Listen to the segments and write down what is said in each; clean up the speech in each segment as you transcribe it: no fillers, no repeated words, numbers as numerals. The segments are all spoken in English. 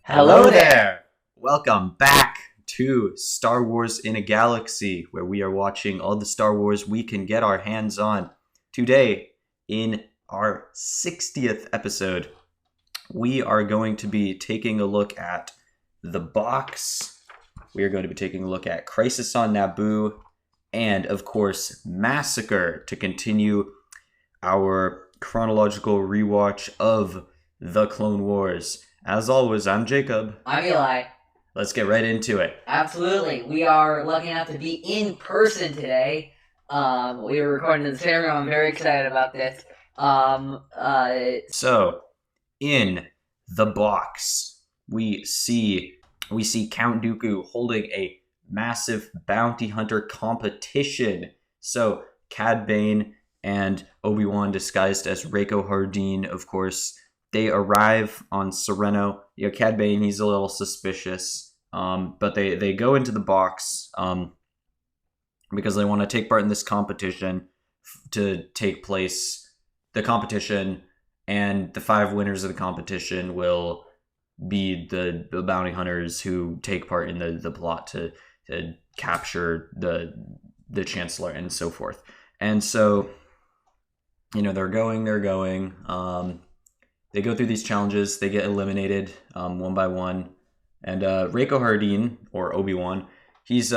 Hello there! Welcome back to Star Wars in a Galaxy, where we are watching all the Star Wars we can get our hands on. Today, in our 60th episode, we are going to be taking a look at The Box. We are going to be taking a look at Crisis on Naboo, and of course, Massacre, to continue our chronological rewatch of The Clone Wars. As always, I'm Jacob. I'm Eli. Let's get right into it. Absolutely. We are lucky enough to be in person today. We were recording in the same room. I'm very excited about this. So, in The Box, we see Count Dooku holding a massive bounty hunter competition. So, Cad Bane and Obi-Wan, disguised as Rako Hardeen, of course, they arrive on Sereno. Cad Bane, he's a little suspicious, but they go into the box because they want to take part in this competition to take place. The competition, and the 5 winners of the competition will be the bounty hunters who take part in the plot to capture the Chancellor and so forth. And so, they're going. They go through these challenges. They get eliminated one by one, and Rako Hardeen, or Obi-Wan, he's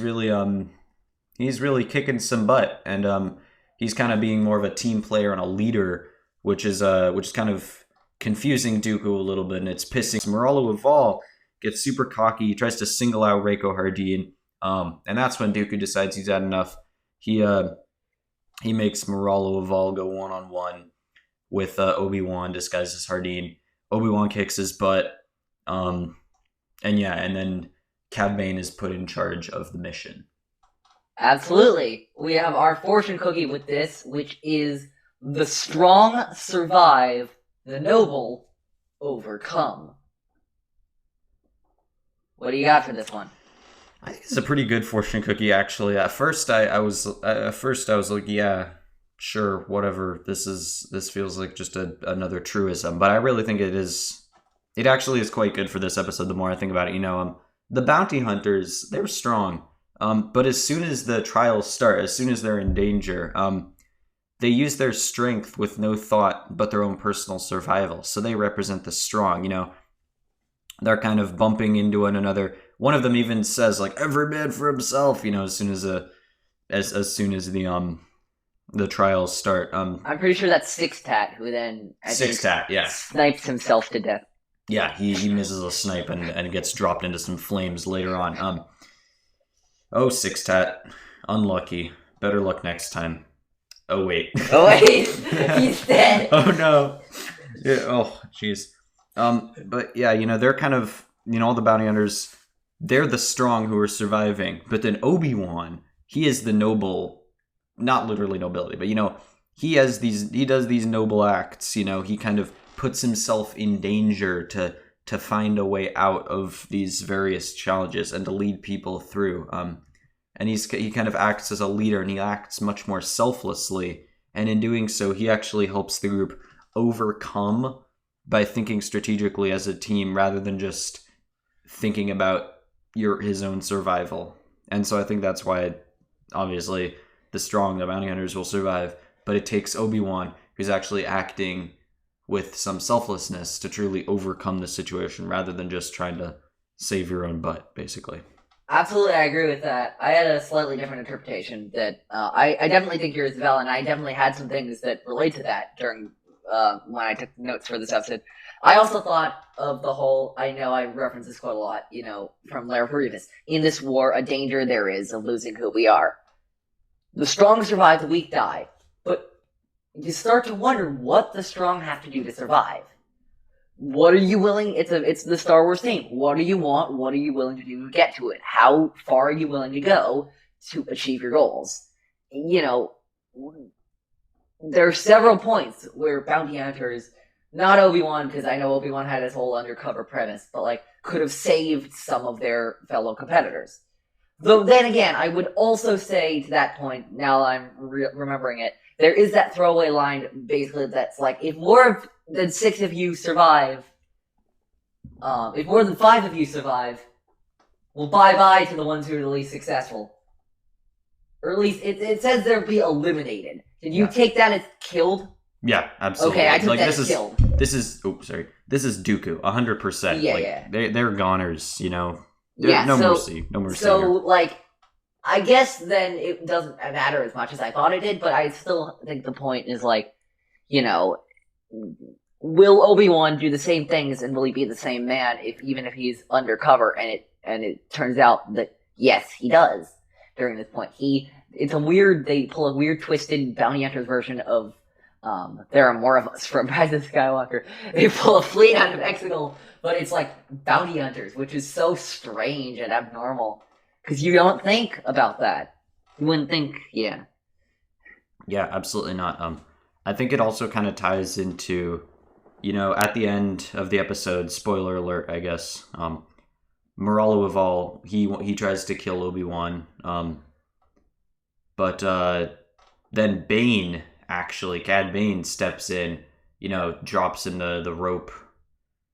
really kicking some butt, and he's kind of being more of a team player and a leader, which is kind of confusing Dooku a little bit, and it's pissing. Moralo Eval gets super cocky. He tries to single out Rako Hardeen, and that's when Dooku decides he's had enough. He makes Moralo Eval go one-on-one with Obi-Wan disguised as Hardeen. Obi-Wan kicks his butt, and then Cad Bane is put in charge of the mission. Absolutely. We have our fortune cookie with this, which is the strong survive, the noble overcome. What do you got for this one? I think it's a pretty good fortune cookie, actually. At first, I was like, yeah, sure, whatever. This feels like just another truism, but I really think it is. It actually is quite good for this episode. The more I think about it, the bounty hunters, they're strong, but as soon as the trials start, as soon as they're in danger, they use their strength with no thought but their own personal survival. So they represent the strong. They're kind of bumping into one another. One of them even says, like, "Every man for himself." As soon as the trials start. I'm pretty sure that's Six-Tat, who then snipes himself to death. Yeah, he misses a snipe and gets dropped into some flames later on. Six-Tat, unlucky. Better luck next time. Oh wait, he's dead. Oh no. Yeah. Oh jeez. But yeah, they're kind of all the bounty hunters. They're the strong who are surviving, but then Obi-Wan, he is the noble. Not literally nobility, but he does these noble acts. He kind of puts himself in danger to find a way out of these various challenges and to lead people through. And he kind of acts as a leader, and he acts much more selflessly. And in doing so, he actually helps the group overcome by thinking strategically as a team rather than just thinking about his own survival. And so I think that's why, obviously, the strong, the bounty hunters, will survive, but it takes Obi-Wan, who's actually acting with some selflessness, to truly overcome the situation rather than just trying to save your own butt, basically. Absolutely, I agree with that. I had a slightly different interpretation that I definitely think yours is valid, and I definitely had some things that relate to that during when I took notes for this episode. I also thought of the whole, I know I reference this quite a lot, from Lara Grievous. In this war, a danger there is of losing who we are. The strong survive, the weak die. But you start to wonder what the strong have to do to survive. What are you willing? It's the Star Wars theme. What do you want? What are you willing to do to get to it? How far are you willing to go to achieve your goals? There are several points where bounty hunters, not Obi-Wan, because I know Obi-Wan had his whole undercover premise, but could have saved some of their fellow competitors. Though then again, I would also say to that point, now I'm remembering it, there is that throwaway line, basically, that's like, if more than 6 of you survive, if more than 5 of you survive, well, bye-bye to the ones who are the least successful. Or at least, it says they'll be eliminated. Did you take that as killed? Yeah, absolutely. Okay, I took that as killed. This is Dooku, 100%. Yeah. They're goners, no mercy. No mercy So, here. I guess then it doesn't matter as much as I thought it did, but I still think the point is, will Obi-Wan do the same things and will he be the same man even if he's undercover? And it turns out that, yes, he does during this point. They pull a weird twisted bounty hunters version of, there are more of us from Rise of Skywalker. They pull a fleet out of Mexico, but it's like bounty hunters, which is so strange and abnormal. Because you don't think about that. You wouldn't think, yeah. Yeah, absolutely not. I think it also kind of ties into, at the end of the episode, spoiler alert, I guess, Moralo Eval, he tries to kill Obi-Wan, but then Bane, actually, Cad Bane steps in, drops him the rope,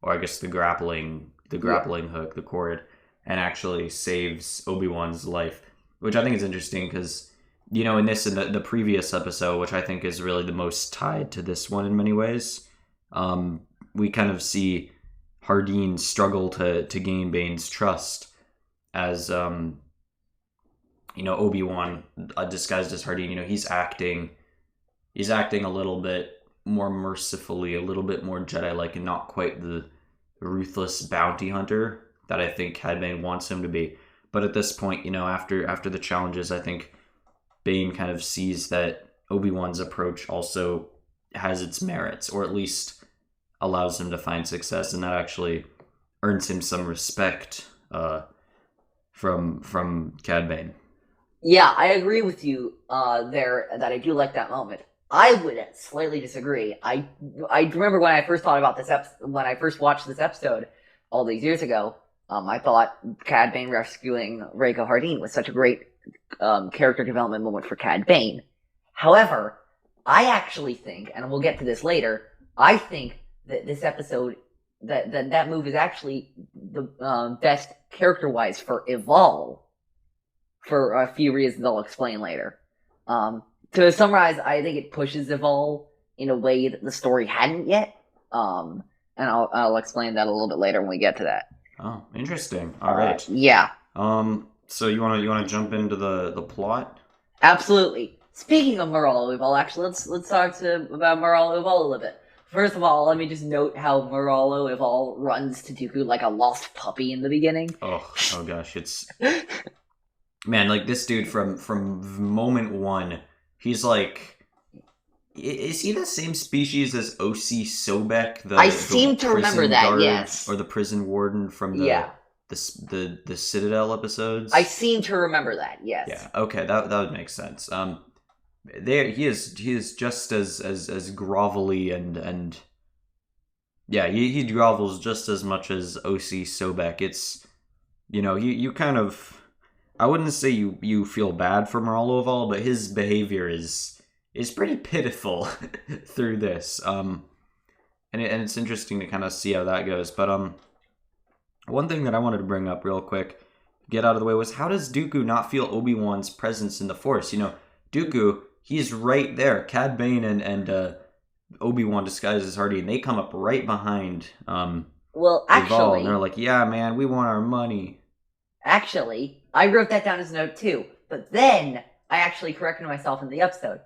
or I guess the grappling hook, the cord, and actually saves Obi-Wan's life, which I think is interesting because, in the previous episode, which I think is really the most tied to this one in many ways, we kind of see Hardeen struggle to gain Bane's trust as, Obi-Wan, disguised as Hardeen, he's acting a little bit more mercifully, a little bit more Jedi-like, and not quite the ruthless bounty hunter that I think Cad Bane wants him to be. But at this point, after the challenges, I think Bane kind of sees that Obi-Wan's approach also has its merits, or at least allows him to find success, and that actually earns him some respect from Cad Bane. Yeah, I agree with you there that I do like that moment. I would slightly disagree. I remember when I first thought about this when I first watched this episode all these years ago, I thought Cad Bane rescuing Rako Hardeen was such a great character development moment for Cad Bane. However, I actually think, and we'll get to this later, I think that this episode, that move is actually the best character-wise for Eval, for a few reasons I'll explain later. To summarize, I think it pushes Eval in a way that the story hadn't yet, and I'll explain that a little bit later when we get to that. Oh, interesting. All right. Yeah. So you wanna jump into the plot? Absolutely. Speaking of Moralo Eval, actually, let's talk about Moralo Eval a little bit. First of all, let me just note how Moralo Eval runs to Dooku like a lost puppy in the beginning. Oh gosh, it's man, like this dude from moment one, he's like. Is he the same species as O.C. Sobek? I seem to remember that, guard, yes. Or the prison warden from the Citadel episodes? I seem to remember that, yes. Yeah, okay, that would make sense. He is just as grovelly and yeah, he grovels just as much as O.C. Sobek. It's, you kind of, I wouldn't say you feel bad for Moralo Eval, but his behavior is pretty pitiful through this. And it's interesting to kind of see how that goes. But one thing that I wanted to bring up real quick, get out of the way, was how does Dooku not feel Obi-Wan's presence in the Force? Dooku, he's right there. Cad Bane and Obi-Wan disguised as Hardeen, they come up right behind well, actually, Eval, and they're like, yeah, man, we want our money. Actually, I wrote that down as a note too. But then I actually corrected myself in the episode.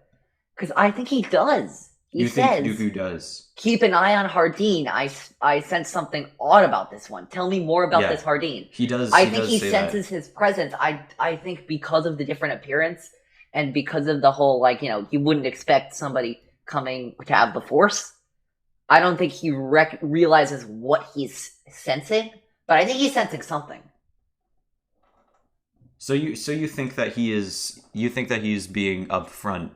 Because I think he does. He says, think Dooku does? Keep an eye on Hardeen. I sense something odd about this one. Tell me more about this Hardeen. He does. I think he senses his presence. I think because of the different appearance and because of the whole, you wouldn't expect somebody coming to have the Force. I don't think he realizes what he's sensing, but I think he's sensing something. So you think that he's being upfront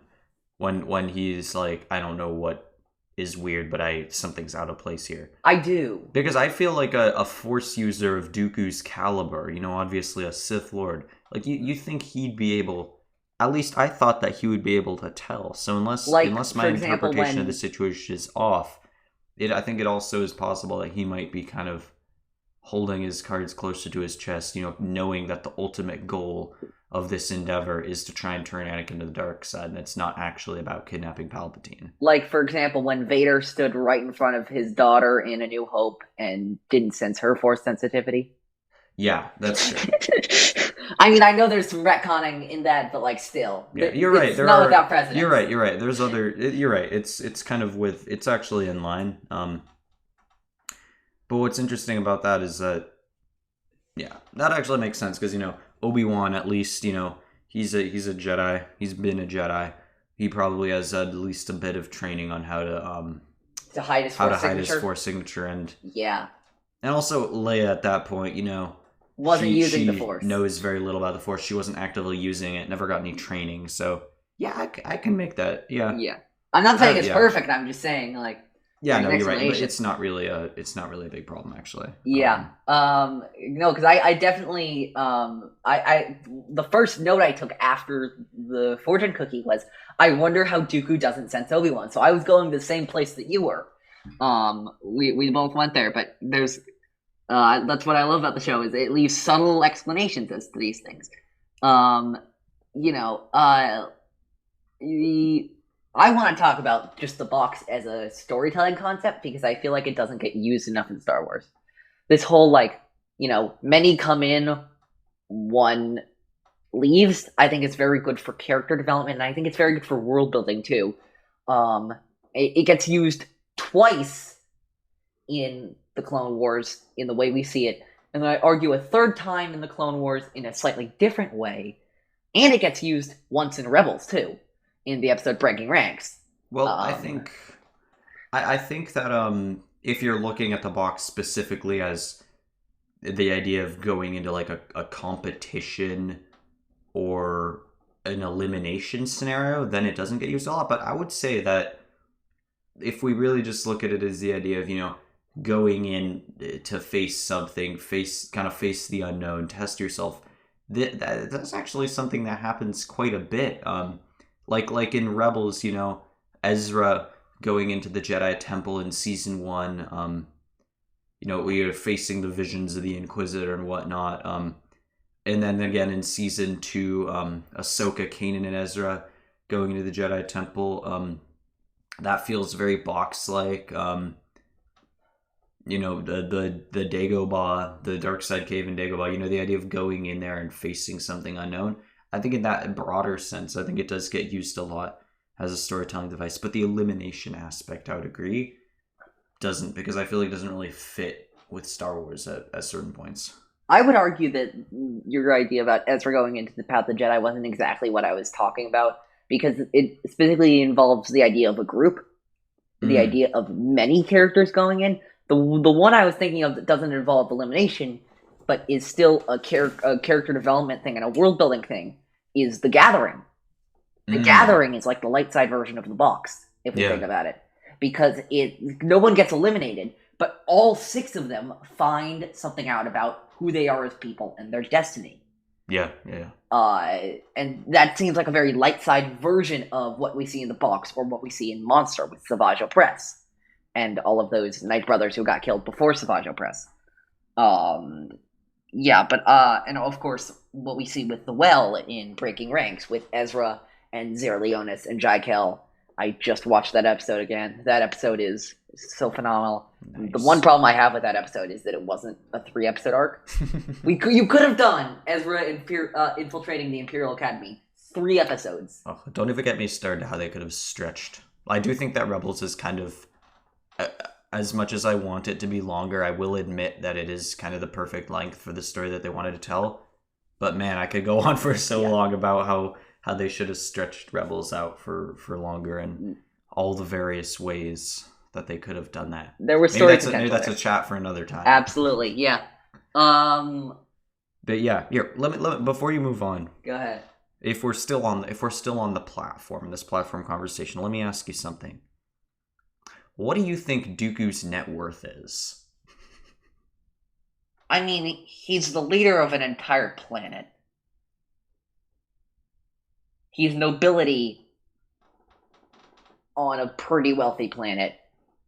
when he's like, I don't know what is weird, but something's out of place here. I do. Because I feel like a Force user of Dooku's caliber, obviously a Sith Lord, like you think he'd be able, at least I thought that he would be able to tell. So unless my interpretation of the situation is off, I think it also is possible that he might be kind of holding his cards closer to his chest, knowing that the ultimate goal of this endeavor is to try and turn Anakin to the dark side, and it's not actually about kidnapping Palpatine. Like, for example, when Vader stood right in front of his daughter in A New Hope and didn't sense her Force sensitivity. Yeah, that's true. I mean, I know there's some retconning in that, but like, still, yeah, you're right. It's not without precedent. You're right. There's other. You're right. It's kind of it's actually in line. But what's interesting about that is that, yeah, that actually makes sense because Obi-Wan, at least he's a Jedi. He's been a Jedi. He probably has at least a bit of training on how to hide his Force signature, and yeah, and also Leia at that point, wasn't using the Force. Knows very little about the Force. She wasn't actively using it. Never got any training. So yeah, I can make that. Yeah. Yeah. I'm not saying it's perfect. I'm just saying like. Yeah, no, you're right. But it's not really a big problem actually. Yeah. No, because I definitely I the first note I took after the fortune cookie was I wonder how Dooku doesn't sense Obi-Wan. So I was going to the same place that you were. We both went there, but there's. That's what I love about the show is it leaves subtle explanations as to these things. I want to talk about just the box as a storytelling concept because I feel like it doesn't get used enough in Star Wars. This whole many come in, one leaves. I think it's very good for character development, and I think it's very good for world building too. It gets used twice in the Clone Wars in the way we see it, and I argue a third time in the Clone Wars in a slightly different way, and it gets used once in Rebels too, in the episode Breaking Ranks. Well, I think that if you're looking at the box specifically as the idea of going into like a competition or an elimination scenario, then it doesn't get used a lot. But I would say that if we really just look at it as the idea of going in to face something, face the unknown, test yourself, that's actually something that happens quite a bit. Like in Rebels, Ezra going into the Jedi Temple in season 1, we are facing the visions of the Inquisitor and whatnot. And then again in season 2, Ahsoka, Kanan, and Ezra going into the Jedi Temple. That feels very box-like. The Dagobah, the Dark Side Cave in Dagobah, the idea of going in there and facing something unknown. I think in that broader sense, I think it does get used a lot as a storytelling device. But the elimination aspect, I would agree, doesn't, because I feel like it doesn't really fit with Star Wars at certain points. I would argue that your idea about Ezra going into the Path of the Jedi wasn't exactly what I was talking about, because it specifically involves the idea of a group, the idea of many characters going in. The one I was thinking of that doesn't involve elimination, but is still a character development thing and a world building thing, is The Gathering. The Gathering is like the light side version of the box, if we think about it. Because no one gets eliminated, but all 6 of them find something out about who they are as people and their destiny. Yeah. And that seems like a very light side version of what we see in the box or what we see in Monster with Savage Opress and all of those Knight brothers who got killed before Savage Opress. And of course what we see with the Well in Breaking Ranks with Ezra and Zara Leonis and Jai Kell. I just watched that episode again. That episode is so phenomenal. Nice. The one problem I have with that episode is that it wasn't a 3-episode arc. You could have done Ezra infiltrating the Imperial Academy 3 episodes. Oh, don't even get me started how they could have stretched. I do think that Rebels is kind of, as much as I want it to be longer, I will admit that it is kind of the perfect length for the story that they wanted to tell. But man, I could go on for so long about how they should have stretched Rebels out for longer and all the various ways that they could have done that. There were story potential. Maybe that's a chat for another time. Absolutely, yeah. But yeah, here, let me before you move on. Go ahead. If we're still on the platform, this platform conversation, let me ask you something. What do you think Dooku's net worth is? I mean, he's the leader of an entire planet. He's nobility on a pretty wealthy planet.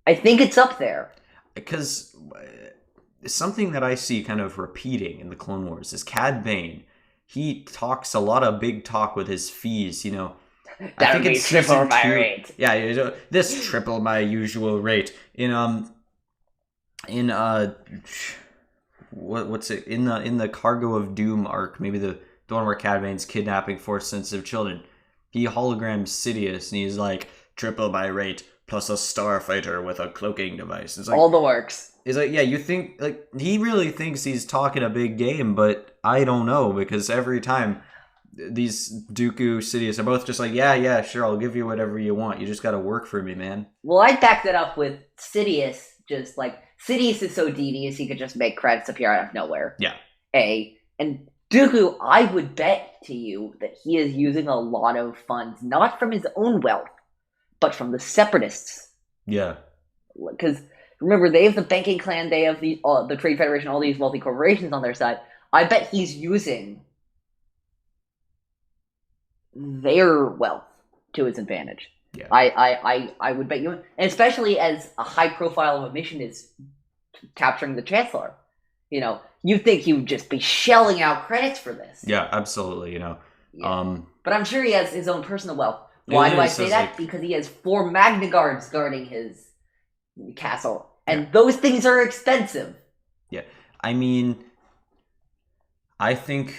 I think it's up there. Because something that I see kind of repeating in the Clone Wars is Cad Bane. He talks a lot of big talk with his fees, you know. I think it's triple season my 2. rate. Yeah, this triple my usual rate. What's it in the Cargo of Doom arc? Maybe the one where Cad Bane's kidnapping Force-sensitive children. He holograms Sidious, and he's like, triple my rate plus a starfighter with a cloaking device. It's like all the works. It's like, yeah, you think, like, he really thinks he's talking a big game, but I don't know, because every time these Dooku, Sidious are both just like, yeah, sure, I'll give you whatever you want. You just gotta work for me, man. Well, I backed that up with Sidious, just like, Sidious is so devious, he could just make credits appear out of nowhere. Yeah. And Dooku, I would bet to you that he is using a lot of funds, not from his own wealth, but from the Separatists. Yeah. Because, remember, they have the banking clan, they have the Trade Federation, all these wealthy corporations on their side. I bet he's using their wealth to his advantage. Yeah. I would bet you, and especially as a high profile of a mission is capturing the Chancellor. You know, you'd think he would just be shelling out credits for this. Yeah, absolutely, you know. Yeah. But I'm sure he has his own personal wealth. Why do I say that? Like, because he has 4 Magna Guards guarding his castle. And those things are expensive. Yeah. I mean, I think,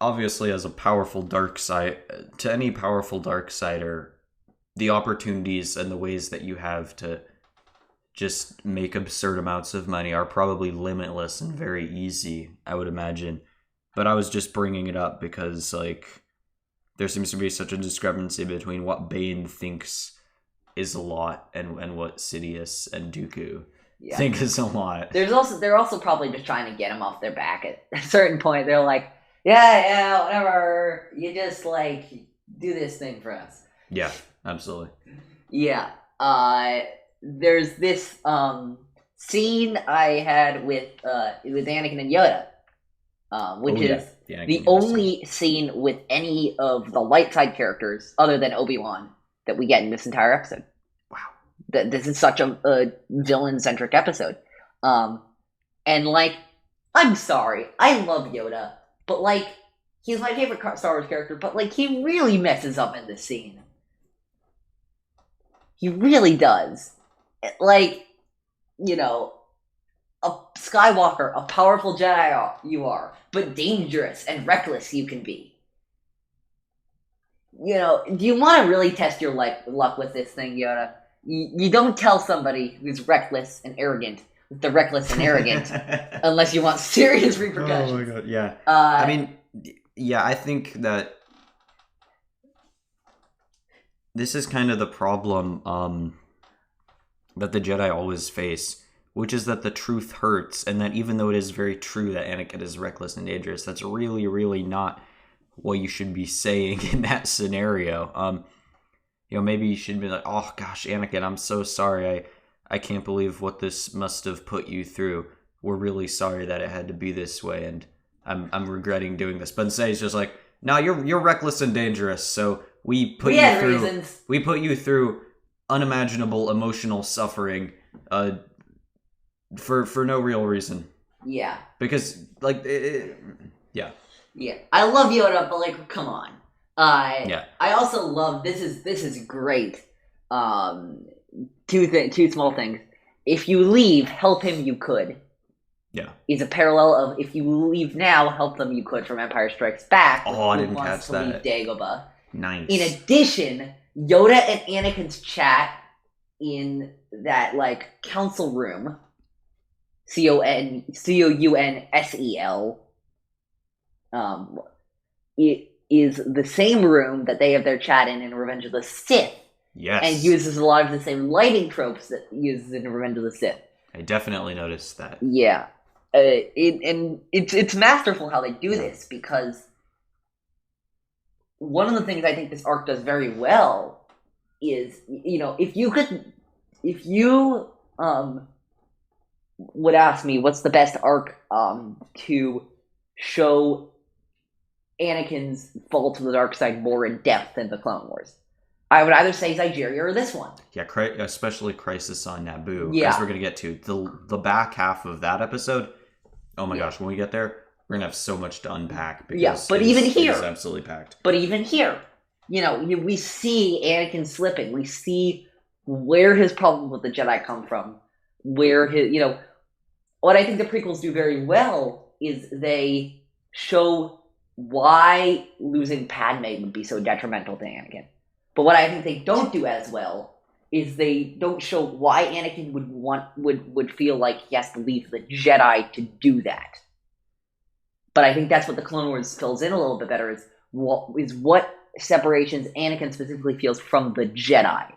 obviously, as a powerful dark side, to any powerful dark sider, the opportunities and the ways that you have to just make absurd amounts of money are probably limitless and very easy, I would imagine. But I was just bringing it up because, like, there seems to be such a discrepancy between what Bane thinks is a lot and what Sidious and Dooku think is a lot. They're also probably just trying to get him off their back at a certain point. They're like, yeah, whatever. You just, like, do this thing for us. Yeah, absolutely. Yeah. There's this scene I had with Anakin and Yoda, which is the only scene with any of the light side characters other than Obi-Wan that we get in this entire episode. Wow. This is such a villain-centric episode. And, like, I'm sorry, I love Yoda, but, like, he's my favorite Star Wars character, but, like, he really messes up in this scene. He really does. Like, you know, a Skywalker, a powerful Jedi you are, but dangerous and reckless you can be. You know, do you want to really test your luck with this thing, Yoda? You don't tell somebody who's reckless and arrogant with the reckless and arrogant unless you want serious repercussions. Oh my god, yeah. I mean, yeah, I think that this is kind of the problem that the Jedi always face, which is that the truth hurts, and that even though it is very true that Anakin is reckless and dangerous, that's really, really not what you should be saying in that scenario. You know, maybe you should be like, oh gosh, Anakin, I'm so sorry. I can't believe what this must have put you through. We're really sorry that it had to be this way, and I'm regretting doing this. But instead, he's just like, no, you're reckless and dangerous, so we put you through unimaginable emotional suffering for no real reason. Yeah. Because, like, yeah. Yeah. I love Yoda, but, like, come on. I also love, this is great. Two small things. If you leave, help him you could. Yeah. Is a parallel of if you leave now, help them you could from Empire Strikes Back. Oh, I didn't catch that. Dagobah. Nice. In addition, Yoda and Anakin's chat in that, like, council room, Counsel, it is the same room that they have their chat in Revenge of the Sith. Yes. And uses a lot of the same lighting tropes that uses in Revenge of the Sith. I definitely noticed that. Yeah. It's masterful how they do this, because one of the things I think this arc does very well is, you know, if you would ask me what's the best arc to show Anakin's fall to the dark side more in depth than the Clone Wars, I would either say Zygeria or this one. Yeah, especially Crisis on Naboo, Yeah. as we're going to get to. The back half of that episode, oh my gosh, when we get there, we're going to have so much to unpack. Because but even here, it is absolutely packed. But even here, we see Anakin slipping. We see where his problem with the Jedi come from. Where what I think the prequels do very well is they show why losing Padme would be so detrimental to Anakin. But what I think they don't do as well is they don't show why Anakin would feel like he has to leave the Jedi to do that. But I think that's what the Clone Wars fills in a little bit better is what separations Anakin specifically feels from the Jedi.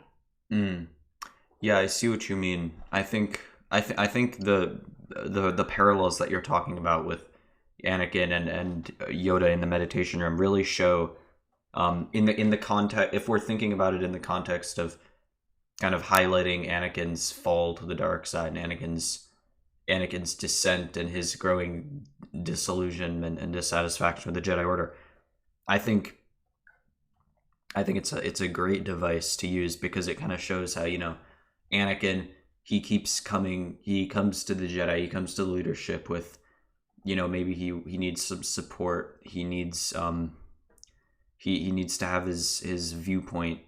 Yeah, I see what you mean. I think the parallels that you're talking about with Anakin and Yoda in the meditation room really show in the context, if we're thinking about it in the context of kind of highlighting Anakin's fall to the dark side and Anakin's descent and his growing disillusionment and dissatisfaction with the Jedi Order. I think it's a great device to use because it kind of shows how, Anakin, he comes to the Jedi, he comes to the leadership with, maybe he needs some support. He needs he needs to have his viewpoint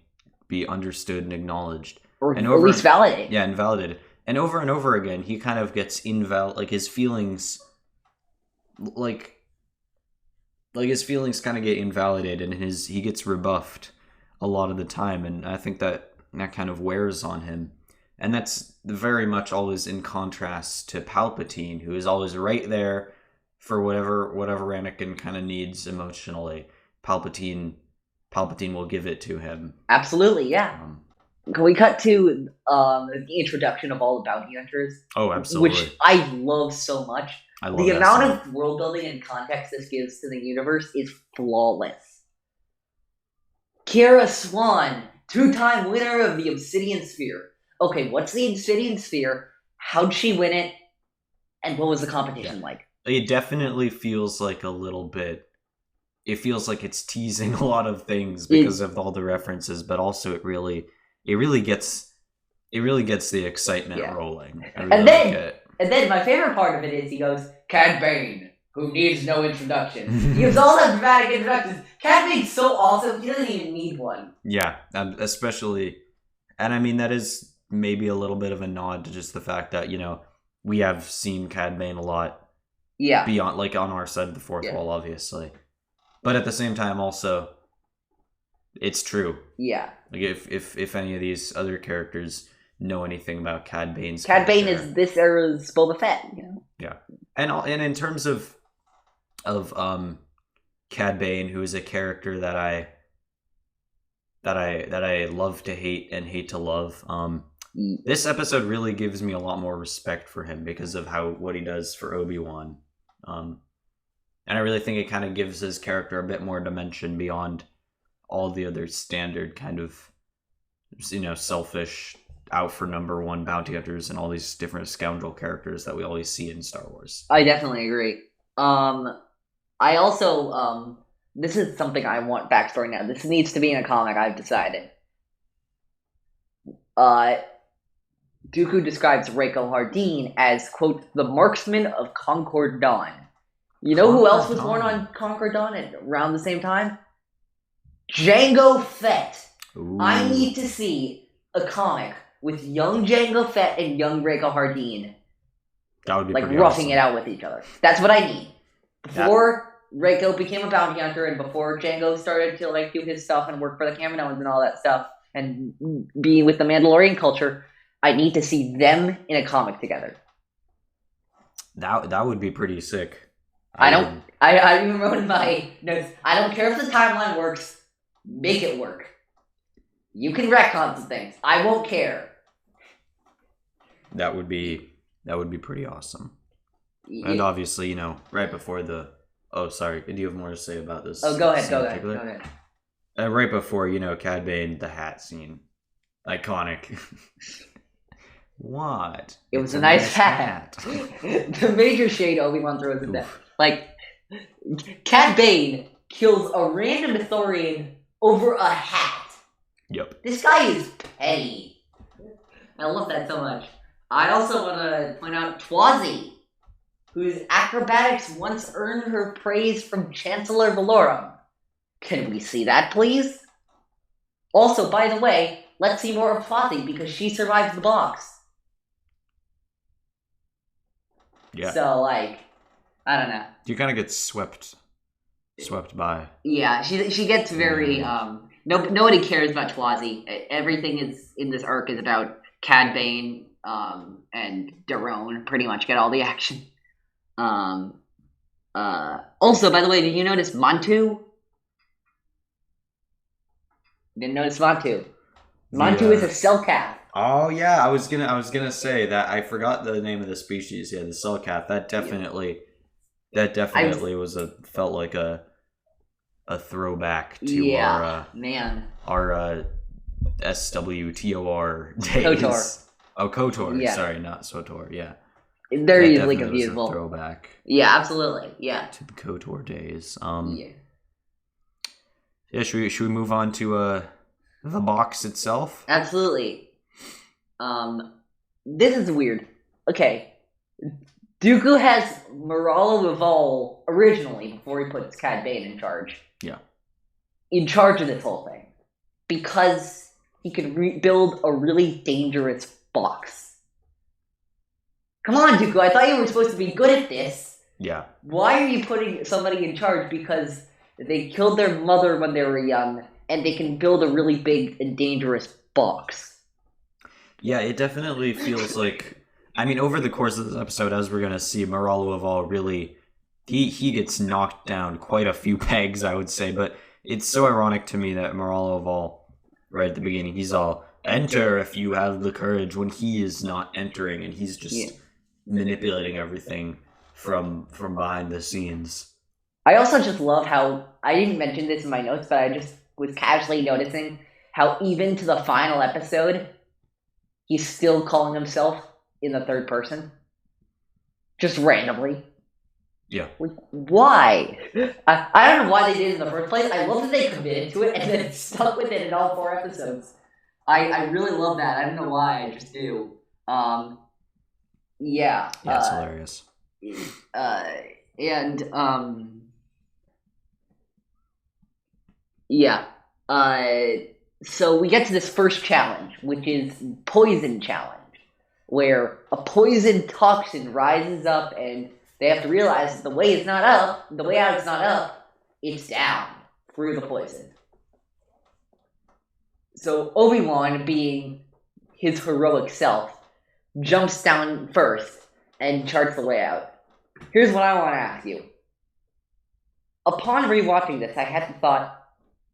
be understood and acknowledged. Or at least validated. Yeah, and validated. And over again, he kind of gets his feelings his feelings kind of get invalidated and he gets rebuffed a lot of the time, and I think that kind of wears on him. And that's very much always in contrast to Palpatine, who is always right there for whatever Anakin kind of needs emotionally. Palpatine will give it to him. Absolutely, yeah. Can we cut to the introduction of all the bounty hunters? Oh, absolutely. Which I love so much. I love the amount of world building and context this gives to the universe is flawless. Kiara Swan, 2-time winner of the Obsidian Sphere. Okay, what's the Obsidian Sphere? How'd she win it? And what was the competition like? It definitely feels like a little bit. It feels like it's teasing a lot of things because of all the references, but also it really gets the excitement rolling. And then my favorite part of it is he goes, Cad Bane, who needs no introduction. He gives all the dramatic introductions. Cad Bane's so awesome, he doesn't even need one. Yeah, especially, and I mean that is maybe a little bit of a nod to just the fact that, we have seen Cad Bane a lot. Yeah. Beyond, like, on our side of the fourth wall, obviously. But at the same time, also, it's true. Yeah. Like, if any of these other characters know anything about Cad Bane's Cad Bane is this era's Boba Fett, Yeah. And in terms of Cad Bane, who is a character that I love to hate and hate to love, this episode really gives me a lot more respect for him because of what he does for Obi-Wan. And I really think it kind of gives his character a bit more dimension beyond all the other standard kind of, selfish, out for number one bounty hunters and all these different scoundrel characters that we always see in Star Wars. I definitely agree. I also, this is something I want backstory now. This needs to be in a comic, I've decided. Dooku describes Rako Hardeen as, quote, the marksman of Concord Dawn. You know who else was born on Concord Dawn at around the same time? Jango Fett. Ooh. I need to see a comic with young Jango Fett and young Rako Hardeen. That would be like roughing awesome. It out with each other. That's what I need. Before Rako became a bounty hunter and before Jango started to do his stuff and work for the Kaminoans and all that stuff and be with the Mandalorian culture, I need to see them in a comic together. That would be pretty sick. I even wrote in my notes, I don't care if the timeline works, make it work. You can retcon some things. I won't care. That would be pretty awesome. Yeah. And obviously, right before the... Oh, sorry. Do you have more to say about this? Oh, go ahead. Right before, Cad Bane, the hat scene. Iconic. What? It was a nice hat. The major shade Obi-Wan throws at that. Cad Bane kills a random Ithorian over a hat. Yep. This guy is petty. I love that so much. I also want to point out Twazi, whose acrobatics once earned her praise from Chancellor Valorum. Can we see that, please? Also, by the way, let's see more of Twazi because she survives the box. Yeah. So, like, I don't know. You kind of get swept by. Yeah, she gets very nobody cares about Twazi. Everything is in this arc is about Cad Bane and Daron pretty much get all the action. Also, by the way, did you notice Montu? Didn't notice Montu. Montu is a cellcath. Oh yeah, I was gonna say that. I forgot the name of the species. Yeah, the cellcath. That definitely felt like a throwback to our SWTOR days. KOTOR. Oh, KOTOR. Yeah. Sorry, not SWTOR. Yeah. They're That easily definitely was a confusable. throwback. Yeah, absolutely. Yeah. To the KOTOR days. Yeah. Yeah. Should we move on to the box itself? Absolutely. This is weird. Okay. Dooku has Moralo Eval originally before he puts Cad Bane in charge. Yeah. In charge of this whole thing. Because he could build a really dangerous box. Come on, Dooku, I thought you were supposed to be good at this. Yeah. Why are you putting somebody in charge? Because they killed their mother when they were young, and they can build a really big and dangerous box. Yeah, it definitely feels like... I mean, over the course of this episode, as we're going to see, Moralo Eval really... He gets knocked down quite a few pegs, I would say, but it's so ironic to me that Moralo Eval, right at the beginning, he's all, enter if you have the courage, when he is not entering, and he's just manipulating everything from behind the scenes. I also just love how... I didn't mention this in my notes, but I just was casually noticing how even to the final episode, he's still calling himself in the third person. Just randomly. Yeah. Like, why? I don't know why they did it in the first place. I love that they committed to it and then stuck with it in all 4 episodes. I really love that. I don't know why. I just do. Yeah. Yeah, it's hilarious. So we get to this first challenge, which is Poison Challenge, where a poison toxin rises up and they have to realize that the way out is not up, it's down through the poison. So Obi-Wan, being his heroic self, jumps down first and charts the way out. Here's what I want to ask you. Upon rewatching this, I had the thought,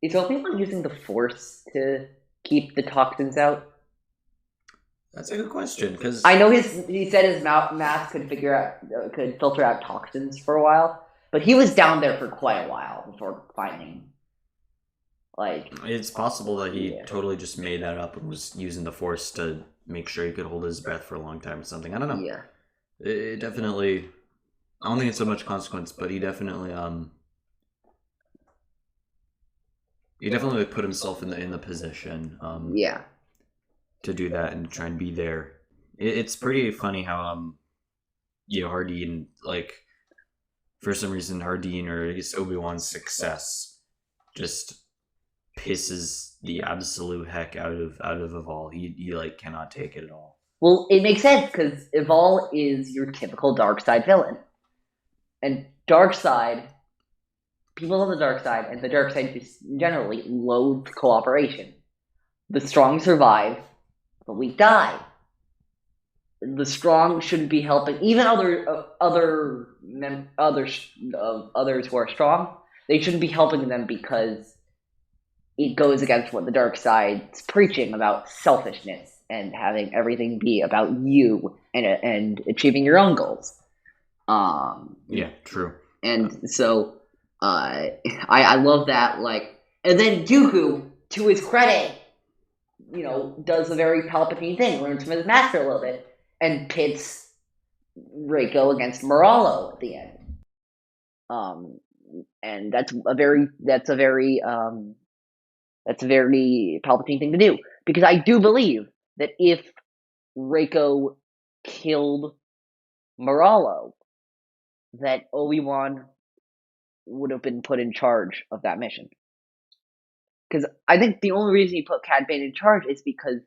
is Obi-Wan using the Force to keep the toxins out? That's a good question, because I know he said his mask could filter out toxins for a while, but he was down there for quite a while before finding. It's possible that he totally just made that up and was using the Force to make sure he could hold his breath for a long time or something. I don't know. Yeah. It definitely... I don't think it's so much consequence, but he definitely put himself in the position to do that and try and be there. It's pretty funny how Hardeen, for some reason Hardeen, or I guess Obi-Wan's success just pisses the absolute heck out of Eval. He cannot take it at all. Well, it makes sense because Eval is your typical dark side villain. And people on the dark side, and the dark side just generally loathe cooperation. The strong survive, the weak die. The strong shouldn't be helping. Even others who are strong, they shouldn't be helping them because it goes against what the dark side's preaching about selfishness and having everything be about you and achieving your own goals. Yeah, true. And so I love that. And then Dooku, to his credit, does a very Palpatine thing, learns from his master a little bit, and pits Rako against Moralo at the end. And that's a very That's a very Palpatine thing to do. Because I do believe that if Rako killed Moralo, that Obi-Wan would have been put in charge of that mission. Because I think the only reason he put Cad Bane in charge is because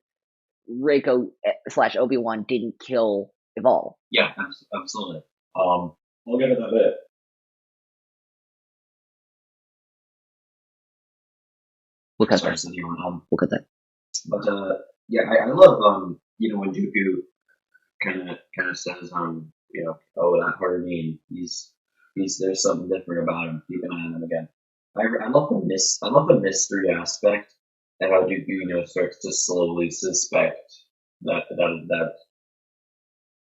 Rako / Obi-Wan didn't kill Eval. Yeah, absolutely. We'll get into that bit. We'll cut Sorry, that. so We'll cut that. But yeah, I love when Dooku kind of says oh, that Hardeen, he's there's something different about him. Keep an eye on him again. I love the mystery aspect and how Dooku starts to slowly suspect that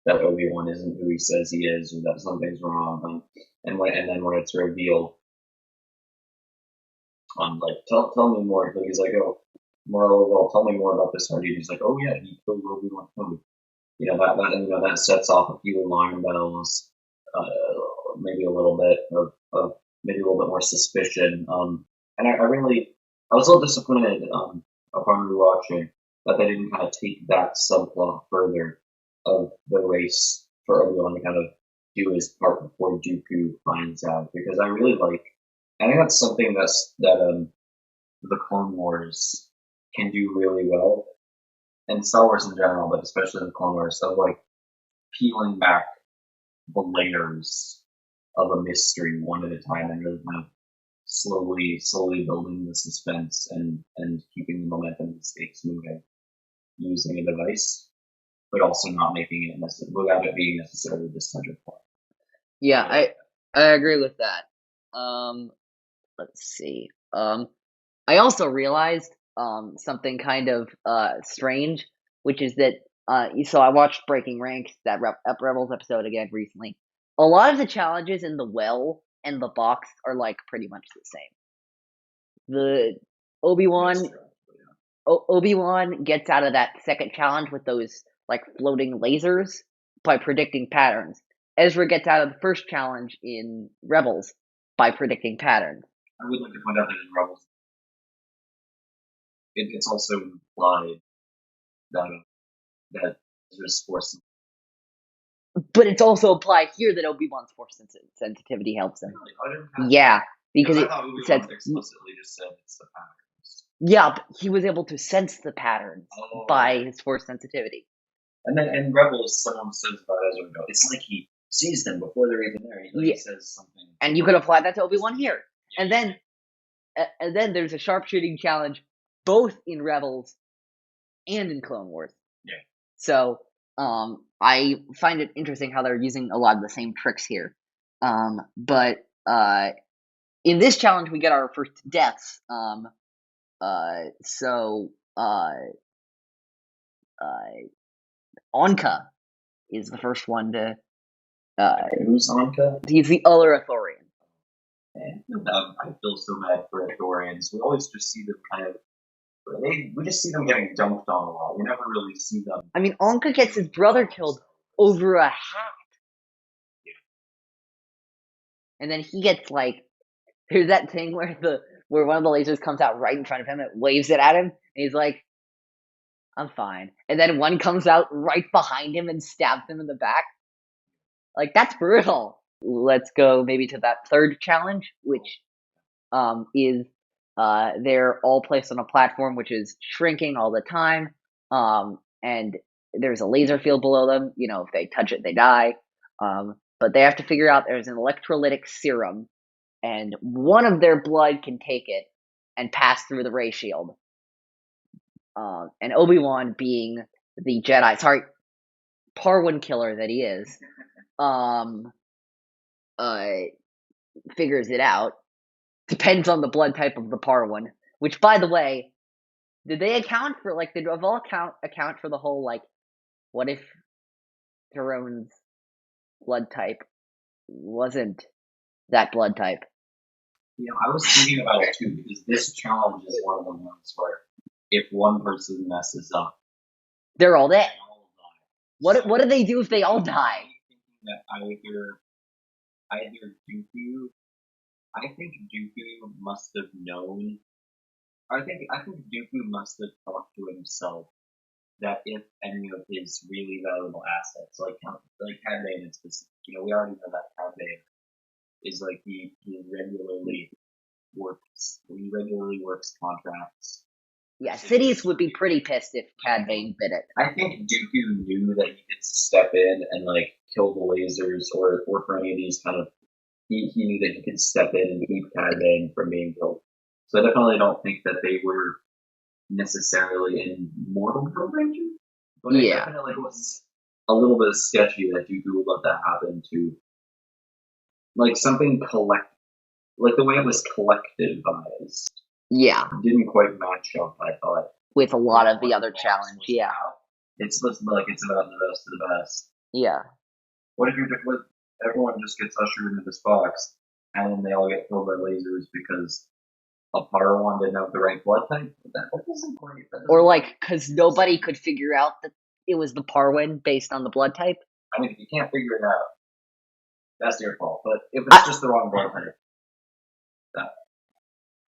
Obi-Wan isn't who he says he is, or that something's wrong. And then when it's revealed, like tell me more. Like he's like, oh, Moralo Eval, tell me more about this Hardeen. He's like, oh yeah, he killed Obi-Wan Kenobi. That sets off a few alarm bells, maybe a little bit of maybe a little bit more suspicion. And I was a little disappointed upon rewatching that they didn't kind of take that subplot further of the race for Obi-Wan to kind of do his part before Dooku finds out, because I think that's something that the Clone Wars can do really well, and Star Wars in general, but especially the Clone Wars, of like peeling back the layers of a mystery one at a time and really kind of slowly building the suspense and keeping the momentum and the stakes moving using a device, but also not making it without it being necessarily the center point. Yeah, I agree with that. Let's see. I also realized something kind of strange, which is that so I watched Breaking Ranks, that Rebels episode again recently. A lot of the challenges in the well and the box are like pretty much the same. The Obi-Wan gets out of that second challenge with those like floating lasers by predicting patterns. Ezra gets out of the first challenge in Rebels by predicting patterns. I would like to point out that in Rebels, it's also implied that Ezra's force. But it's also applied here that Obi-Wan's force sensitivity helps him. Really? Yeah, because I thought Obi-Wan explicitly just said it's the patterns. Yeah, but he was able to sense the patterns by his force sensitivity. And then in Rebels, someone says about Ezra, it's like he sees them before they're even there. He says something. And you could apply that to Obi-Wan here. Yeah. And then there's a sharpshooting challenge both in Rebels and in Clone Wars. Yeah. So, I find it interesting how they're using a lot of the same tricks here. But in this challenge we get our first deaths. Anka is the first one to. Who's Anka? He's the other Ithorian. I feel so bad for Ithorians. We always just see them kind of. We just see them getting dumped on a lot. We never really see them. I mean, Anka gets his brother killed over a hat. Yeah. And then he gets like. There's that thing where one of the lasers comes out right in front of him, it waves it at him, and he's like, I'm fine. And then one comes out right behind him and stabs him in the back. Like, that's brutal. Let's go maybe to that third challenge, which is they're all placed on a platform which is shrinking all the time, and there's a laser field below them. If they touch it, they die. But they have to figure out there's an electrolytic serum, and one of their blood can take it and pass through the ray shield. And Obi-Wan, being the Parwan killer that he is, figures it out. Depends on the blood type of the Parwan. Which, by the way, did they account for did Eval account for the whole what if Theron's blood type wasn't that blood type? I was thinking about it too, because this challenge is one of the ones where if one person messes up, they're all dead. What do they do if they all die? That either Dooku, I think Dooku must have known I think Dooku must have thought to himself that if any of his really valuable assets, like Cad Bane in specific, we already know that Cad Bane is like he regularly works contracts. Yeah, cities would be pretty pissed if Cad Bane bit it. I think Dooku knew that he could step in and like kill the lasers or for any of these kind of he knew that he could step in and keep Cad Bane from being killed. So I definitely don't think that they were necessarily in mortal danger. But it definitely was a little bit sketchy that Dooku would let that happen to like something like the way it was collectivized. Yeah. Didn't quite match up, I thought. With a lot of the other challenge, yeah. It's supposed to be like it's about the best of the best. Yeah. What if everyone just gets ushered into this box and then they all get killed by lasers because a Parwan didn't have the right blood type? That doesn't quite. Or like, because nobody could figure out that it was the Parwan based on the blood type. I mean, if you can't figure it out, that's your fault. But if it's just the wrong blood type,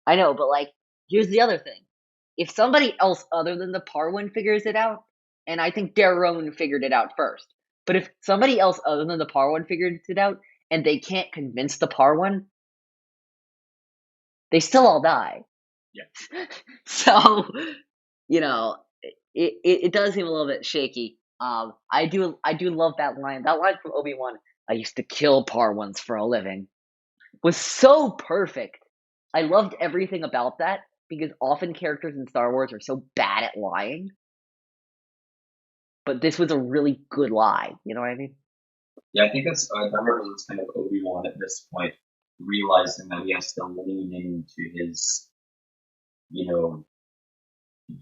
I know, but like, here's the other thing: if somebody else other than the Parwan figures it out, and I think Daron figured it out first, but if somebody else other than the Parwan figured it out, and they can't convince the Parwan, they still all die. Yeah. So, it does seem a little bit shaky. I do love that line. That line from Obi-Wan, "I used to kill Parwans for a living," was so perfect. I loved everything about that because often characters in Star Wars are so bad at lying. But this was a really good lie. You know what I mean? Yeah, I think I remember it was kind of Obi-Wan at this point realizing that he has to lean into his,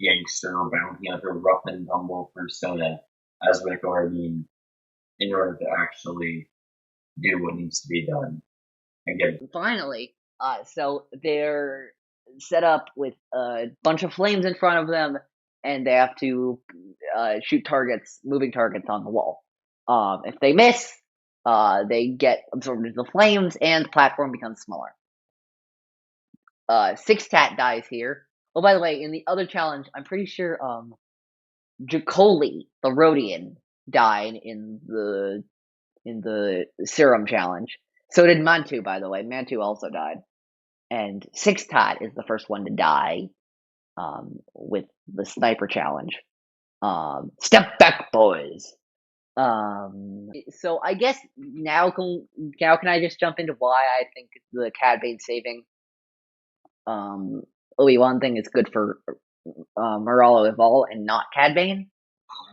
gangster bounty hunter rough and tumble persona as Rako Hardeen in order to actually do what needs to be done and get it. Finally, so they're set up with a bunch of flames in front of them, and they have to shoot moving targets on the wall. If they miss, they get absorbed into the flames, and the platform becomes smaller. Six Tat dies here. Oh, by the way, in the other challenge, I'm pretty sure Jacoli, the Rhodian, died in the serum challenge. So did Mantu, by the way. Mantu also died. And Six Tot is the first one to die with the sniper challenge. Step back, boys. So I guess now can I just jump into why I think the Cad Bane saving Obi-Wan thing is good for Moralo Eval and not Cad Bane?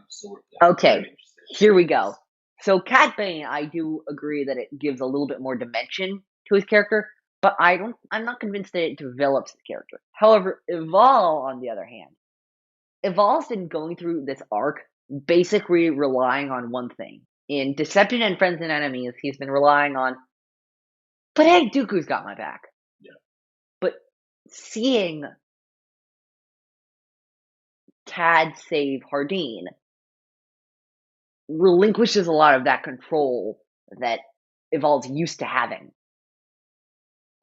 Absolutely. Okay, here we go. So Cad Bane, I do agree that it gives a little bit more dimension to his character, but I'm not convinced that it develops the character. However, Eval, on the other hand, Eval's been going through this arc basically relying on one thing. In Deception and Friends and Enemies, he's been relying on, but hey, Dooku's got my back. Yeah. But seeing Cad save Hardeen relinquishes a lot of that control that Eval's used to having.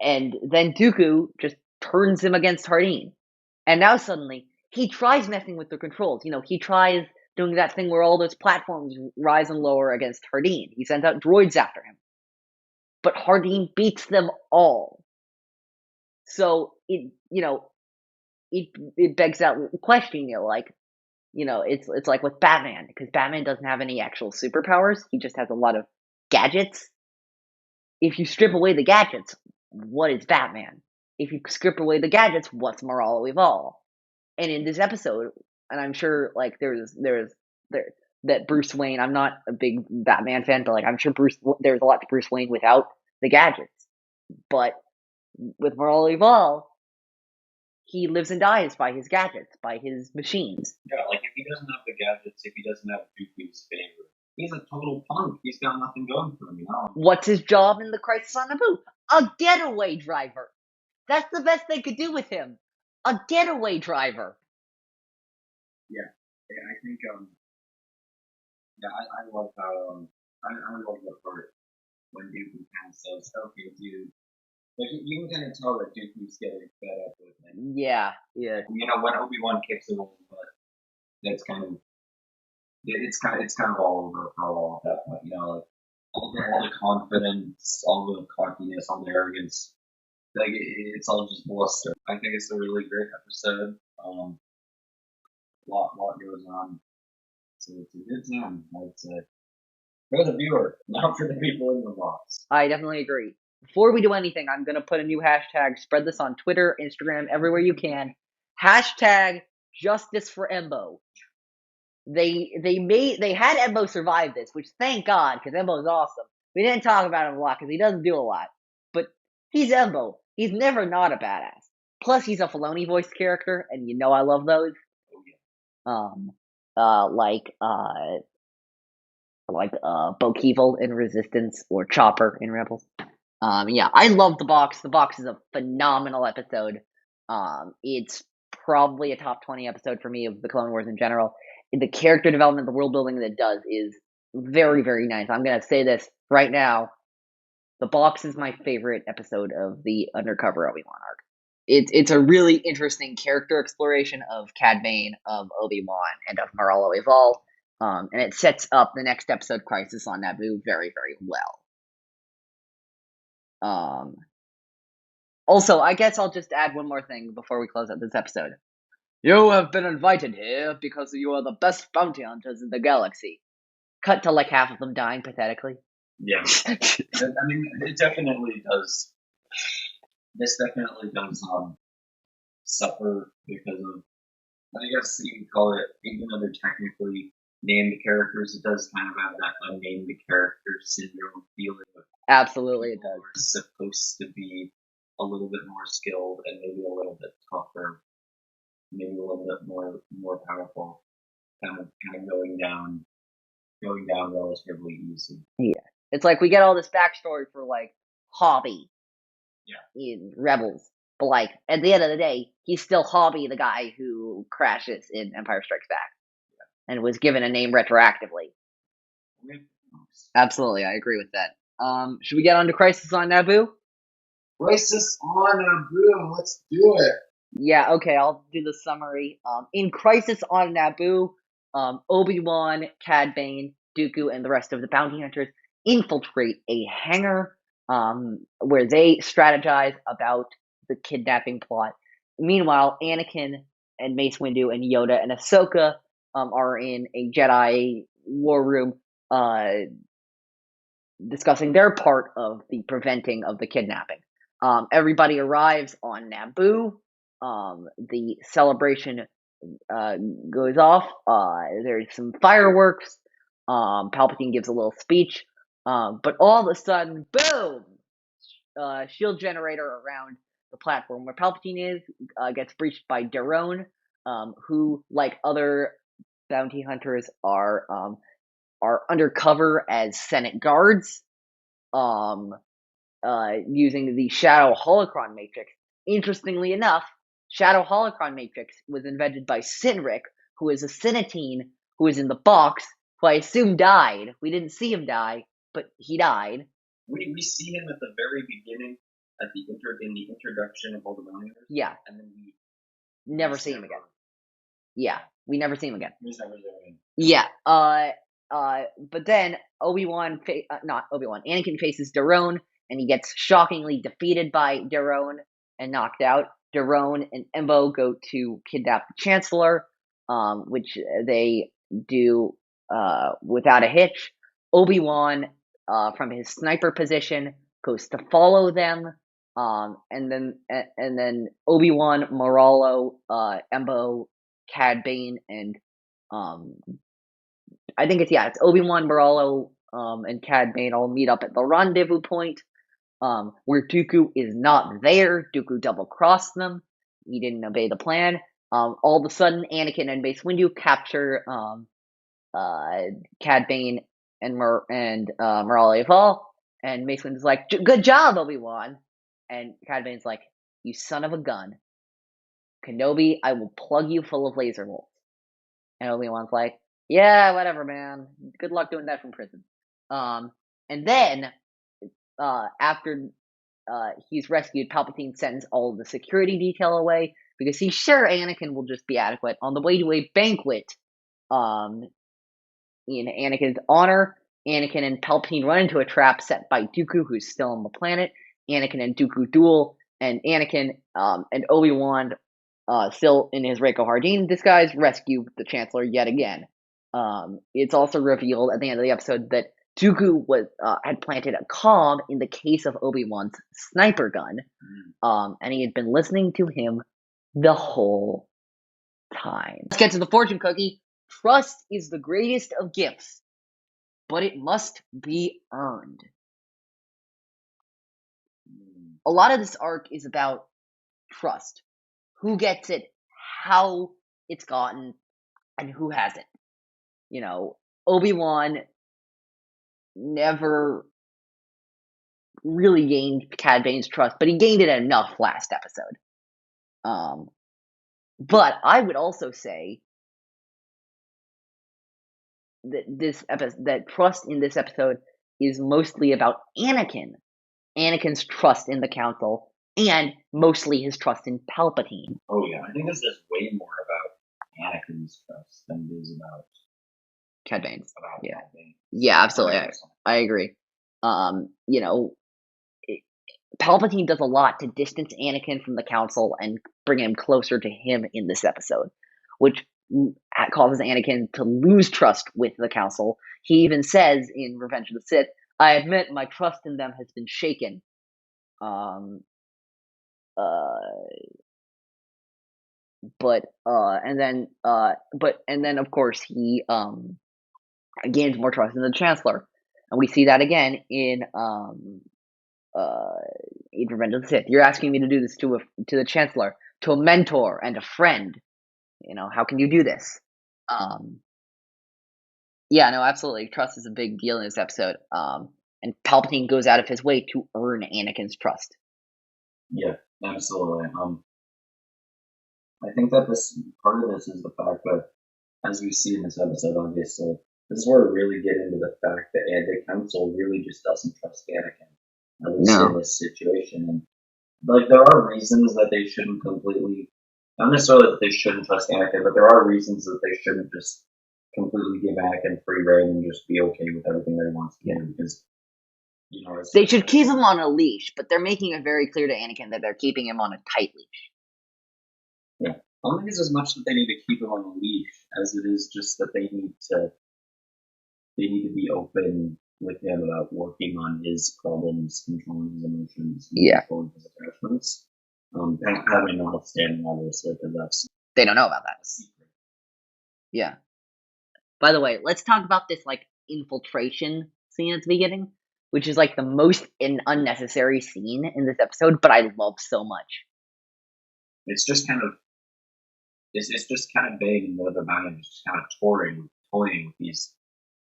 And then Dooku just turns him against Hardeen. And now suddenly, he tries messing with the controls. He tries doing that thing where all those platforms rise and lower against Hardeen. He sends out droids after him. But Hardeen beats them all. So it begs that question, it's like with Batman, because Batman doesn't have any actual superpowers. He just has a lot of gadgets. If you strip away the gadgets, what is Batman? If you strip away the gadgets, what's Moralo Eval? And in this episode, and I'm sure there's that Bruce Wayne. I'm not a big Batman fan, but I'm sure there's a lot to Bruce Wayne without the gadgets. But with Moralo Eval, he lives and dies by his gadgets, by his machines. Yeah, if he doesn't have the gadgets, if he doesn't have Dooku's favor, he's a total punk. He's got nothing going for him, What's his job in the Crisis on Naboo? A getaway driver. That's the best they could do with him. A getaway driver. Yeah, I think I love how I love the part when Dooku kind of says, "Okay, dude, Like you can kind of tell that Dooku's getting fed up with him. Yeah. You know, when Obi-Wan kicks him over the butt, that's kind of it's kind of all over for a while at that point. You know, like all the confidence, all the cockiness, all the arrogance, like it's all just bluster. I think it's a really great episode. Lot goes on. So it's a good time, I'd say. For the viewer, not for the people in the box. I definitely agree. Before we do anything, I'm gonna put a new hashtag. Spread this on Twitter, Instagram, everywhere you can. Hashtag Justice for Embo. They had Embo survive this, which thank God, because Embo's awesome. We didn't talk about him a lot because he doesn't do a lot, but he's Embo. He's never not a badass. Plus, he's a Filoni voiced character, and you know I love those. Like Bokeevil in Resistance or Chopper in Rebels. Yeah, I love The Box. The Box is a phenomenal episode. It's probably a top 20 episode for me of the Clone Wars in general. The character development, the world building that it does is very, very nice. I'm gonna say this right now. The Box is my favorite episode of the Undercover Obi-Wan arc. It's a really interesting character exploration of Cad Bane, of Obi-Wan, and of Moralo Eval. And it sets up the next episode, Crisis on Naboo, very, very well. Also, I guess I'll just add one more thing before we close out this episode. You have been invited here because you are the best bounty hunters in the galaxy. Cut to like half of them dying pathetically. Yeah. I mean, it definitely does. This definitely does suffer because of, I guess you could call it, even though they're technically named characters, it does kind of have that unnamed character syndrome feeling. Absolutely, it does. Supposed to be a little bit more skilled and maybe a little bit tougher, maybe a little bit more powerful, kind of going down relatively easy. Yeah, it's like we get all this backstory for like Hobby, in Rebels, but like at the end of the day, he's still Hobby, the guy who crashes in Empire Strikes Back, and was given a name retroactively. Absolutely, I agree with that. Should we get on to Crisis on Naboo? Crisis on Naboo, let's do it. Yeah, okay, I'll do the summary. In Crisis on Naboo, Obi-Wan, Cad Bane, Dooku, and the rest of the bounty hunters infiltrate a hangar, where they strategize about the kidnapping plot. Meanwhile, Anakin and Mace Windu and Yoda and Ahsoka, are in a Jedi war room, discussing their part of the preventing of the kidnapping. Everybody arrives on Naboo. The celebration goes off. There's some fireworks. Palpatine gives a little speech. But all of a sudden, boom! Shield generator around the platform where Palpatine is gets breached by Daron, who, like other bounty hunters, are undercover as Senate guards, using the Shadow Holocron Matrix. Interestingly enough, Shadow Holocron Matrix was invented by Sinric, who is a Cinetine who is in the box, who I assume died. We didn't see him die, but he died. We see him at the very beginning, in the introduction of all the bounty hunters. Yeah. And then we never see him again. Yeah, we never see him again. He's never there again. Yeah. But then Anakin faces Daron, and he gets shockingly defeated by Daron and knocked out. Daron and Embo go to kidnap the Chancellor, which they do without a hitch. Obi-Wan, from his sniper position, goes to follow them, and then Obi-Wan, Moralo, Embo, Cad Bane, and I think it's Obi-Wan, Moralo, and Cad Bane all meet up at the rendezvous point, where Dooku is not there. Dooku double-crossed them. He didn't obey the plan. All of a sudden, Anakin and Mace Windu capture Cad Bane and Moralo Eval, and Mace Windu's like, "Good job, Obi-Wan," and Cad Bane's like, "You son of a gun, Kenobi, I will plug you full of laser bolts." And Obi-Wan's like, "Yeah, whatever, man. Good luck doing that from prison." And then, after he's rescued, Palpatine sends all of the security detail away because he's sure Anakin will just be adequate. On the way to a banquet, in Anakin's honor, Anakin and Palpatine run into a trap set by Dooku, who's still on the planet. Anakin and Dooku duel, and Anakin and Obi-Wan, still in his Rako Hardeen disguise, rescue the Chancellor yet again. It's also revealed at the end of the episode that Dooku had planted a comm in the case of Obi-Wan's sniper gun, and he had been listening to him the whole time. Let's get to the fortune cookie. Trust is the greatest of gifts, but it must be earned. A lot of this arc is about trust. Who gets it, how it's gotten, and who hasn't. Obi-Wan never really gained Cad Bane's trust, but he gained it enough last episode. But I would also say that trust in this episode is mostly about Anakin's trust in the Council, and mostly his trust in Palpatine. Oh yeah, I think this is way more about Anakin's trust than it is about Cad Bane's. Cad Bane. Yeah, absolutely. I agree. Palpatine does a lot to distance Anakin from the Council and bring him closer to him in this episode, which causes Anakin to lose trust with the Council. He even says in Revenge of the Sith, "I admit my trust in them has been shaken." And then of course he gains more trust in the Chancellor, and we see that again in Revenge of the Sith. You're asking me to do this to the Chancellor, to a mentor and a friend. How can you do this? Yeah, no, absolutely. Trust is a big deal in this episode. And Palpatine goes out of his way to earn Anakin's trust. Yeah, absolutely. I think that part of this is the fact that, as we see in this episode, obviously, this is where we really get into the fact that the Council really just doesn't trust Anakin, at least in this situation. And there are reasons that they shouldn't completely, not necessarily that they shouldn't trust Anakin, but there are reasons that they shouldn't just completely give Anakin free reign and just be okay with everything that he wants to do, because they should keep him on a leash, but they're making it very clear to Anakin that they're keeping him on a tight leash. Yeah, I don't think it's as much that they need to keep him on a leash as it is just that they need to be open with him about working on his problems, controlling his emotions, controlling his attachments. Having an understanding, obviously, because they don't know about that. Secret. Yeah. By the way, let's talk about this infiltration scene at the beginning, which is the most unnecessary scene in this episode, but I love so much. It's just kind of big, and the man is just kind of toying with these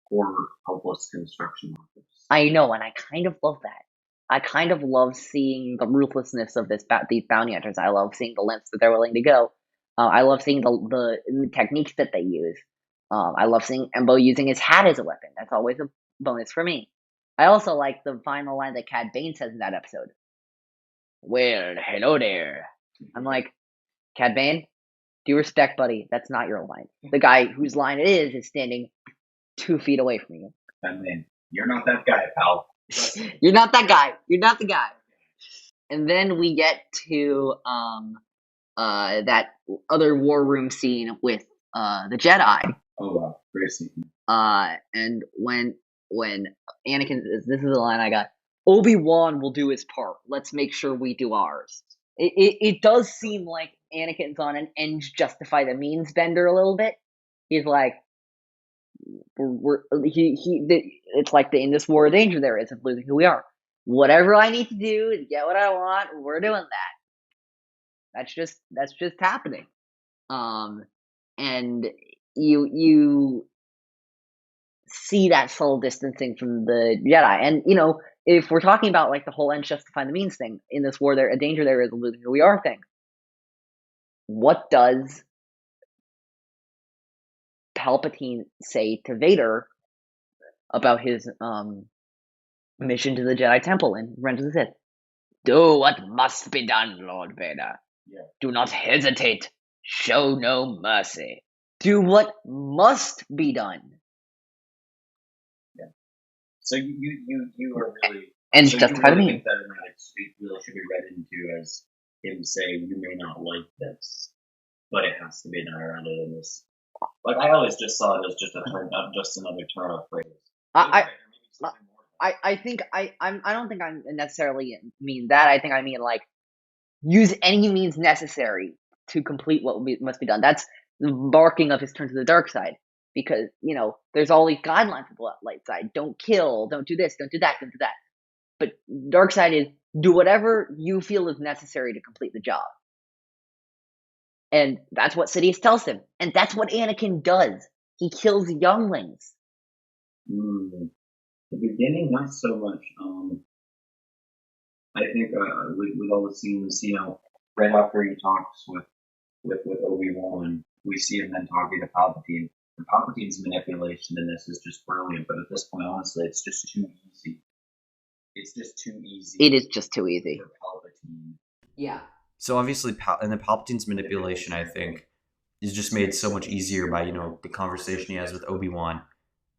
poor, helpless construction workers. I know, and I kind of love that. I kind of love seeing the ruthlessness of these bounty hunters. I love seeing the lengths that they're willing to go. I love seeing the techniques that they use. I love seeing Embo using his hat as a weapon. That's always a bonus for me. I also like the final line that Cad Bane says in that episode. "Well, hello there." I'm like, Cad Bane, due respect, buddy, that's not your line. The guy whose line it is standing 2 feet away from you. Cad Bane, you're not that guy, pal. You're not that guy. You're not the guy. And then we get to that other war room scene with the Jedi. Oh wow, great scene. And when Anakin, this is the line I got. Obi-Wan will do his part. Let's make sure we do ours. It does seem like Anakin's on an ends justify the means bender a little bit. He's like, it's like in this war of danger there is of losing who we are. Whatever I need to do to get what I want, we're doing that. That's just happening. And you see that subtle distancing from the Jedi. And if we're talking about the whole ends justify the means thing in this war, a danger there is of losing who we are thing. What does Palpatine say to Vader about his mission to the Jedi Temple in Revenge of the Sith? Do what must be done, Lord Vader. Yeah. Do not hesitate. Show no mercy. Do what must be done. So you are really... And so justify you the really means. think that really should be read into as him saying, you may not like this, but it has to be done around it in this. Like, I always just saw it as just just another turn of phrase. I think I don't think I necessarily mean that. I think I mean like use any means necessary to complete what must be done. That's the barking of his turn to the dark side, because there's all these guidelines for the light side. Don't kill. Don't do this. Don't do that. Don't do that. But dark side is do whatever you feel is necessary to complete the job, and that's what Sidious tells him, and that's what Anakin does. He kills younglings. The beginning, not so much. I think with all the scenes, right after he talks with Obi-Wan, we see him then talking to Palpatine. And Palpatine's manipulation in this is just brilliant, but at this point, honestly, it's just too easy. It's just too easy. It is just too easy. For Palpatine. Yeah. So obviously, and the Palpatine's manipulation, I think, is just made so much easier by the conversation he has with Obi-Wan,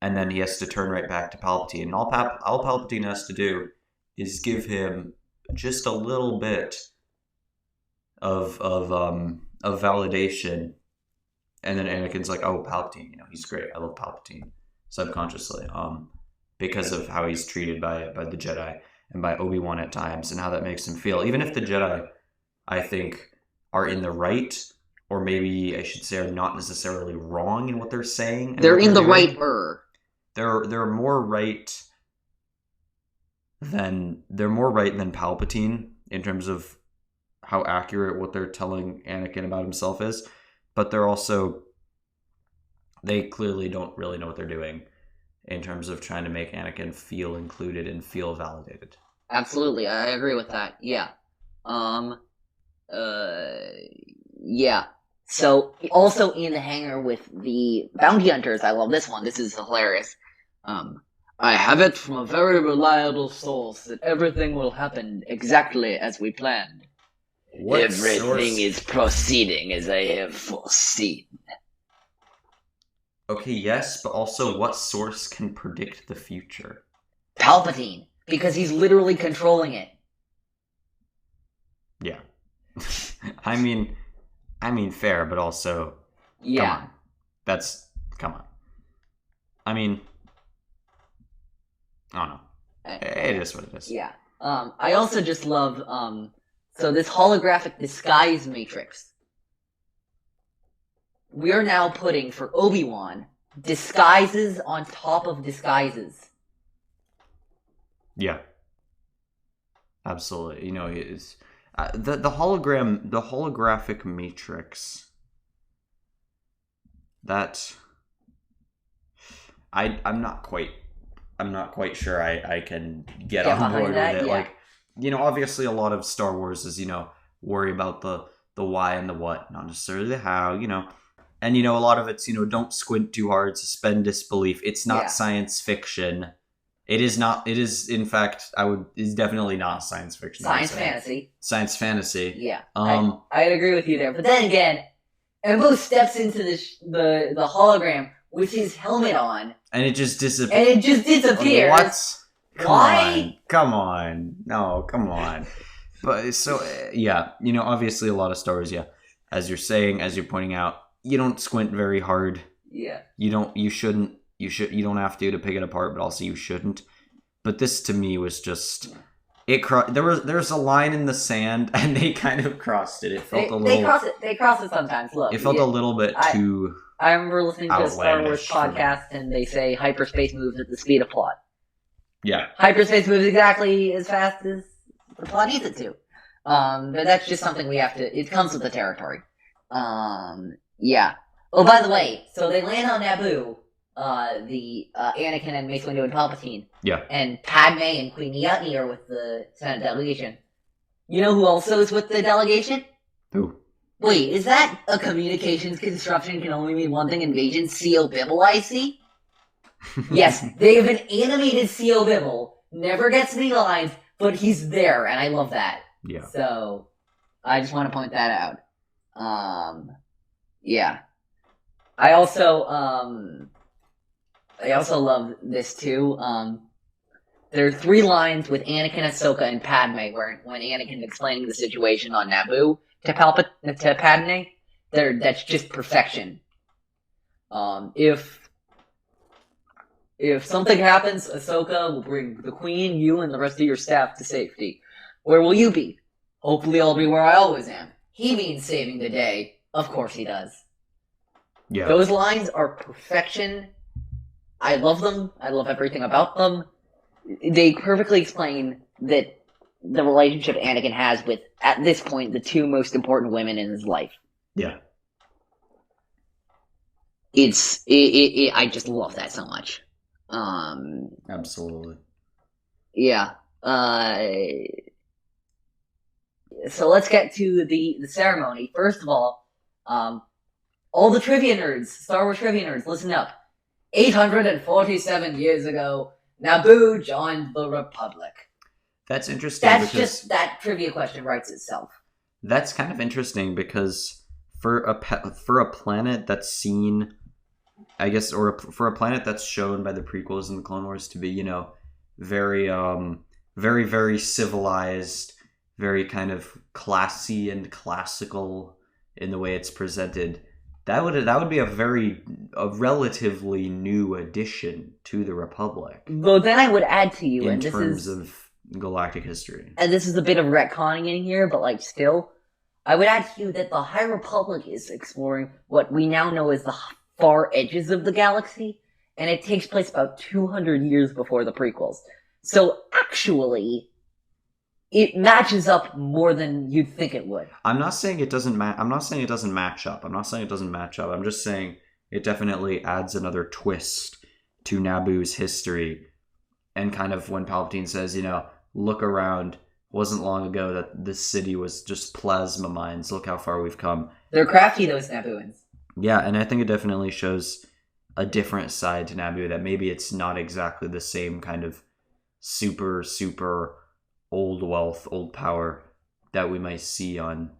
and then he has to turn right back to Palpatine. And all Palpatine has to do is give him just a little bit of validation, and then Anakin's like, "Oh, Palpatine, he's great. I love Palpatine," subconsciously, because of how he's treated by the Jedi and by Obi-Wan at times, and how that makes him feel. Even if the Jedi, I think, are in the right, or maybe I should say are not necessarily wrong in what they're saying. They're in the right. They're more right than Palpatine in terms of how accurate what they're telling Anakin about himself is, but they clearly don't really know what they're doing in terms of trying to make Anakin feel included and feel validated. Absolutely, I agree with that. Yeah. Yeah. So, also in the hangar with the bounty hunters, I love this one. This is hilarious. I have it from a very reliable source that everything will happen exactly as we planned. Everything is proceeding as I have foreseen. Okay, yes, but also what source can predict the future? Palpatine, because he's literally controlling it. Yeah. I mean, fair, but also, yeah. Come on. I mean, I don't know. It is what it is. Yeah. I also just love, so this holographic disguise matrix. We're now putting, for Obi-Wan, disguises on top of disguises. Yeah. Absolutely. It's... the holographic matrix, that I'm not quite sure I can get on board with it. Yeah. Like, obviously a lot of Star Wars is, worry about the why and the what, not necessarily the how, and a lot of it's, don't squint too hard, suspend disbelief. It's not science fiction. It is not. It is, in fact, it's definitely not science fiction. Science fantasy. Science fantasy. Yeah. I'd agree with you there. But then again, Embo steps into the hologram with his helmet on, and it just disappears. What? Why? Come on. No, come on. But so yeah, obviously a lot of Star Wars. Yeah, as you're pointing out, you don't squint very hard. Yeah. You don't have to pick it apart, but also you shouldn't. But this to me was just there's a line in the sand, and they kind of crossed it. It felt a little. They cross it sometimes. Look, it felt a little bit too. I remember listening to a Star Wars podcast, and they say hyperspace moves at the speed of plot. Yeah, hyperspace moves exactly as fast as the plot needs it to. But that's just something we have to. It comes with the territory. Yeah. Oh, by the way, so they land on Naboo. The Anakin and Mace Windu and Palpatine. Yeah. And Padme and Queen Yutni are with the Senate delegation. You know who also is with the delegation? Who? Wait, is that a communications disruption can only mean one thing? Invasion? C.O. Bibble, I see? Yes, they have an animated C.O. Bibble, never gets any lines, but he's there, and I love that. Yeah. So I just want to point that out. Yeah. I also love this too. There are 3 lines with Anakin, Ahsoka, and Padme where when Anakin's explaining the situation on Naboo to Padme, that's just perfection. If something happens, Ahsoka will bring the Queen, you, and the rest of your staff to safety. Where will you be? Hopefully I'll be where I always am. He means saving the day. Of course he does. Yeah. Those lines are perfection. I love them. I love everything about them. They perfectly explain that the relationship Anakin has with, at this point, the 2 most important women in his life. Yeah. I just love that so much. Absolutely. Yeah. So let's get to the ceremony. First of all the trivia nerds, Star Wars trivia nerds, listen up. 847 years ago, Naboo joined the Republic. That's interesting. That trivia question writes itself. That's kind of interesting because for a planet that's seen, I guess, or for a planet that's shown by the prequels and the Clone Wars to be, very, very, very civilized, very kind of classy and classical in the way it's presented. That would be a relatively new addition to the Republic. Well, then I would add to you, in terms of galactic history. And this is a bit of retconning in here, but still, I would add to you that the High Republic is exploring what we now know as the far edges of the galaxy, and it takes place about 200 years before the prequels. So actually, it matches up more than you'd think it would. I'm not saying it doesn't match up. I'm just saying it definitely adds another twist to Naboo's history. And kind of when Palpatine says, look around, wasn't long ago that this city was just plasma mines. Look how far we've come. They're crafty, those Nabooans. Yeah, and I think it definitely shows a different side to Naboo, that maybe it's not exactly the same kind of super, super old wealth, old power that we might see on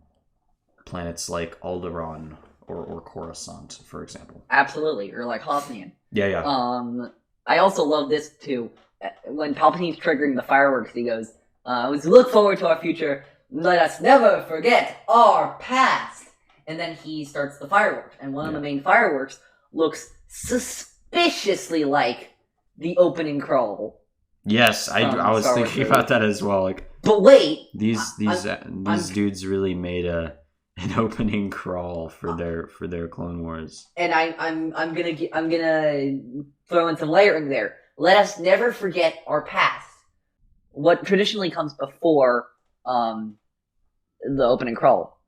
planets like Alderaan or Coruscant, for example. Absolutely, or like Hosnian. Yeah. I also love this too. When Palpatine's triggering the fireworks, he goes, "As we look forward to our future, let us never forget our past." And then he starts the fireworks, and one of the main fireworks looks suspiciously like the opening crawl. Yes, I was thinking about that as well. But wait, these dudes really made an opening crawl for their Clone Wars. And I'm gonna throw in some layering there. Let us never forget our past. What traditionally comes before the opening crawl?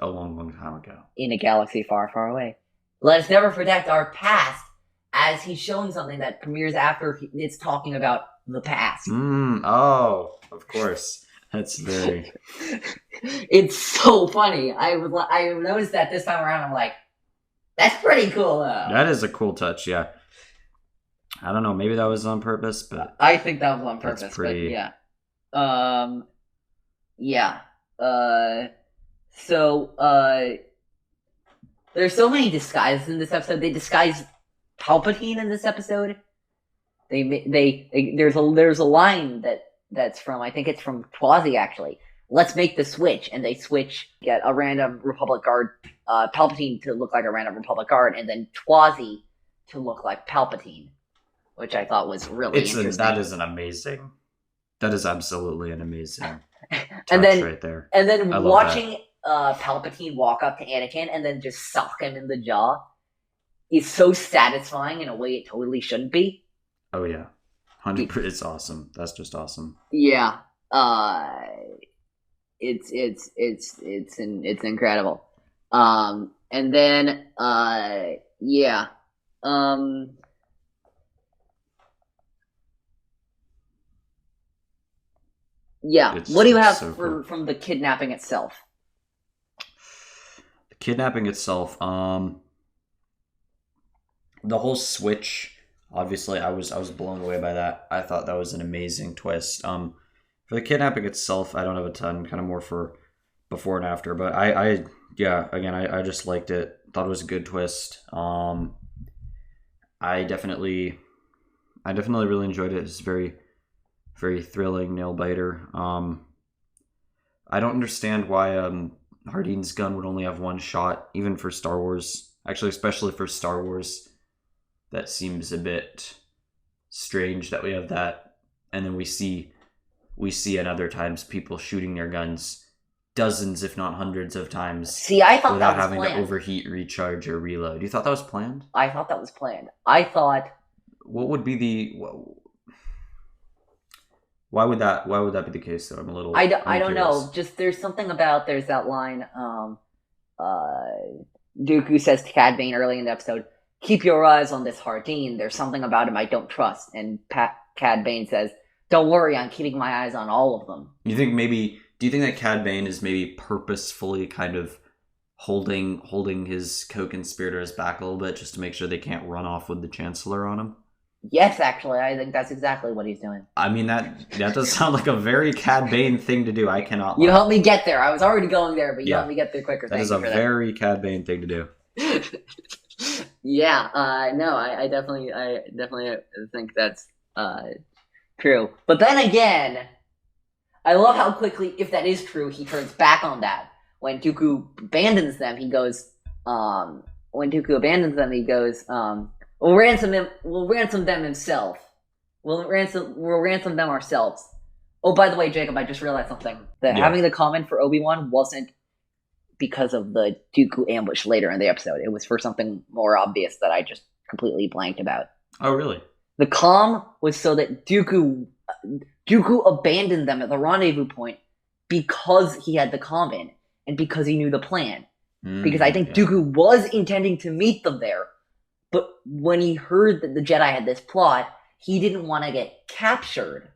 A long, long time ago. In a galaxy far, far away. Let us never forget our past, as he's showing something that premieres after it's talking about the past. Oh, of course. That's very... It's so funny. I noticed that this time around. I'm like, that's pretty cool, though. That is a cool touch, yeah. I don't know, maybe that was on purpose, but... I think that was on purpose, that's pretty... but yeah. Yeah. So, there's so many disguises in this episode. They disguise Palpatine in this episode. There's a line that's from, I think it's from Twazi, actually. Let's make the switch, and they get a random Republic guard, Palpatine to look like a random Republic guard, and then Twazi to look like Palpatine, which I thought was really interesting. That is absolutely an amazing touch right there. And then watching Palpatine walk up to Anakin and then just sock him in the jaw is so satisfying in a way it totally shouldn't be. Oh yeah, 100%. It's awesome. That's just awesome. Yeah, it's incredible. And then yeah, yeah. What do you have from the kidnapping itself? The kidnapping itself, the whole switch obviously, I was blown away by that. I thought that was an amazing twist. For the kidnapping itself, I don't have a ton. Kind of more for before and after. But I just liked it. Thought it was a good twist. I definitely really enjoyed it. It's very, very thrilling, nail biter. I don't understand why Hardeen's gun would only have one shot, even for Star Wars. Actually, especially for Star Wars, that seems a bit strange that we have that, and then we see in other times people shooting their guns dozens, if not hundreds of times. See, I thought without that was having planned. to overheat, recharge, or reload. You thought that was planned? I thought that was planned. I thought. What would be the? Why would that be the case? Though I'm a little. I don't know. Just there's something about there's that line. Dooku says to Cad Bane early in the episode, "Keep your eyes on this Hardeen. There's something about him I don't trust." And Cad Bane says, "Don't worry, I'm keeping my eyes on all of them." You think maybe? Do you think that Cad Bane is maybe purposefully kind of holding his co-conspirators back a little bit just to make sure they can't run off with the Chancellor on him? Yes, actually, I think that's exactly what he's doing. I mean, that does sound like a very Cad Bane thing to do. I cannot lie. You helped me get there. I was already going there, but you helped me get there quicker. That is a very Cad Bane thing to do. Yeah, no, I definitely think that's true. But then again, I love how quickly, if that is true, he turns back on that. When Dooku abandons them, he goes, we'll ransom him. We'll ransom them himself. We'll ransom them ourselves. Oh, by the way, Jacob, I just realized something. That having the comment for Obi-Wan wasn't because of the Dooku ambush later in the episode. It was for something more obvious that I just completely blanked about. Oh, really? The comm was so that Dooku abandoned them at the rendezvous point because he had the comm in and because he knew the plan. Because I think Dooku was intending to meet them there, but when he heard that the Jedi had this plot, he didn't want to get captured.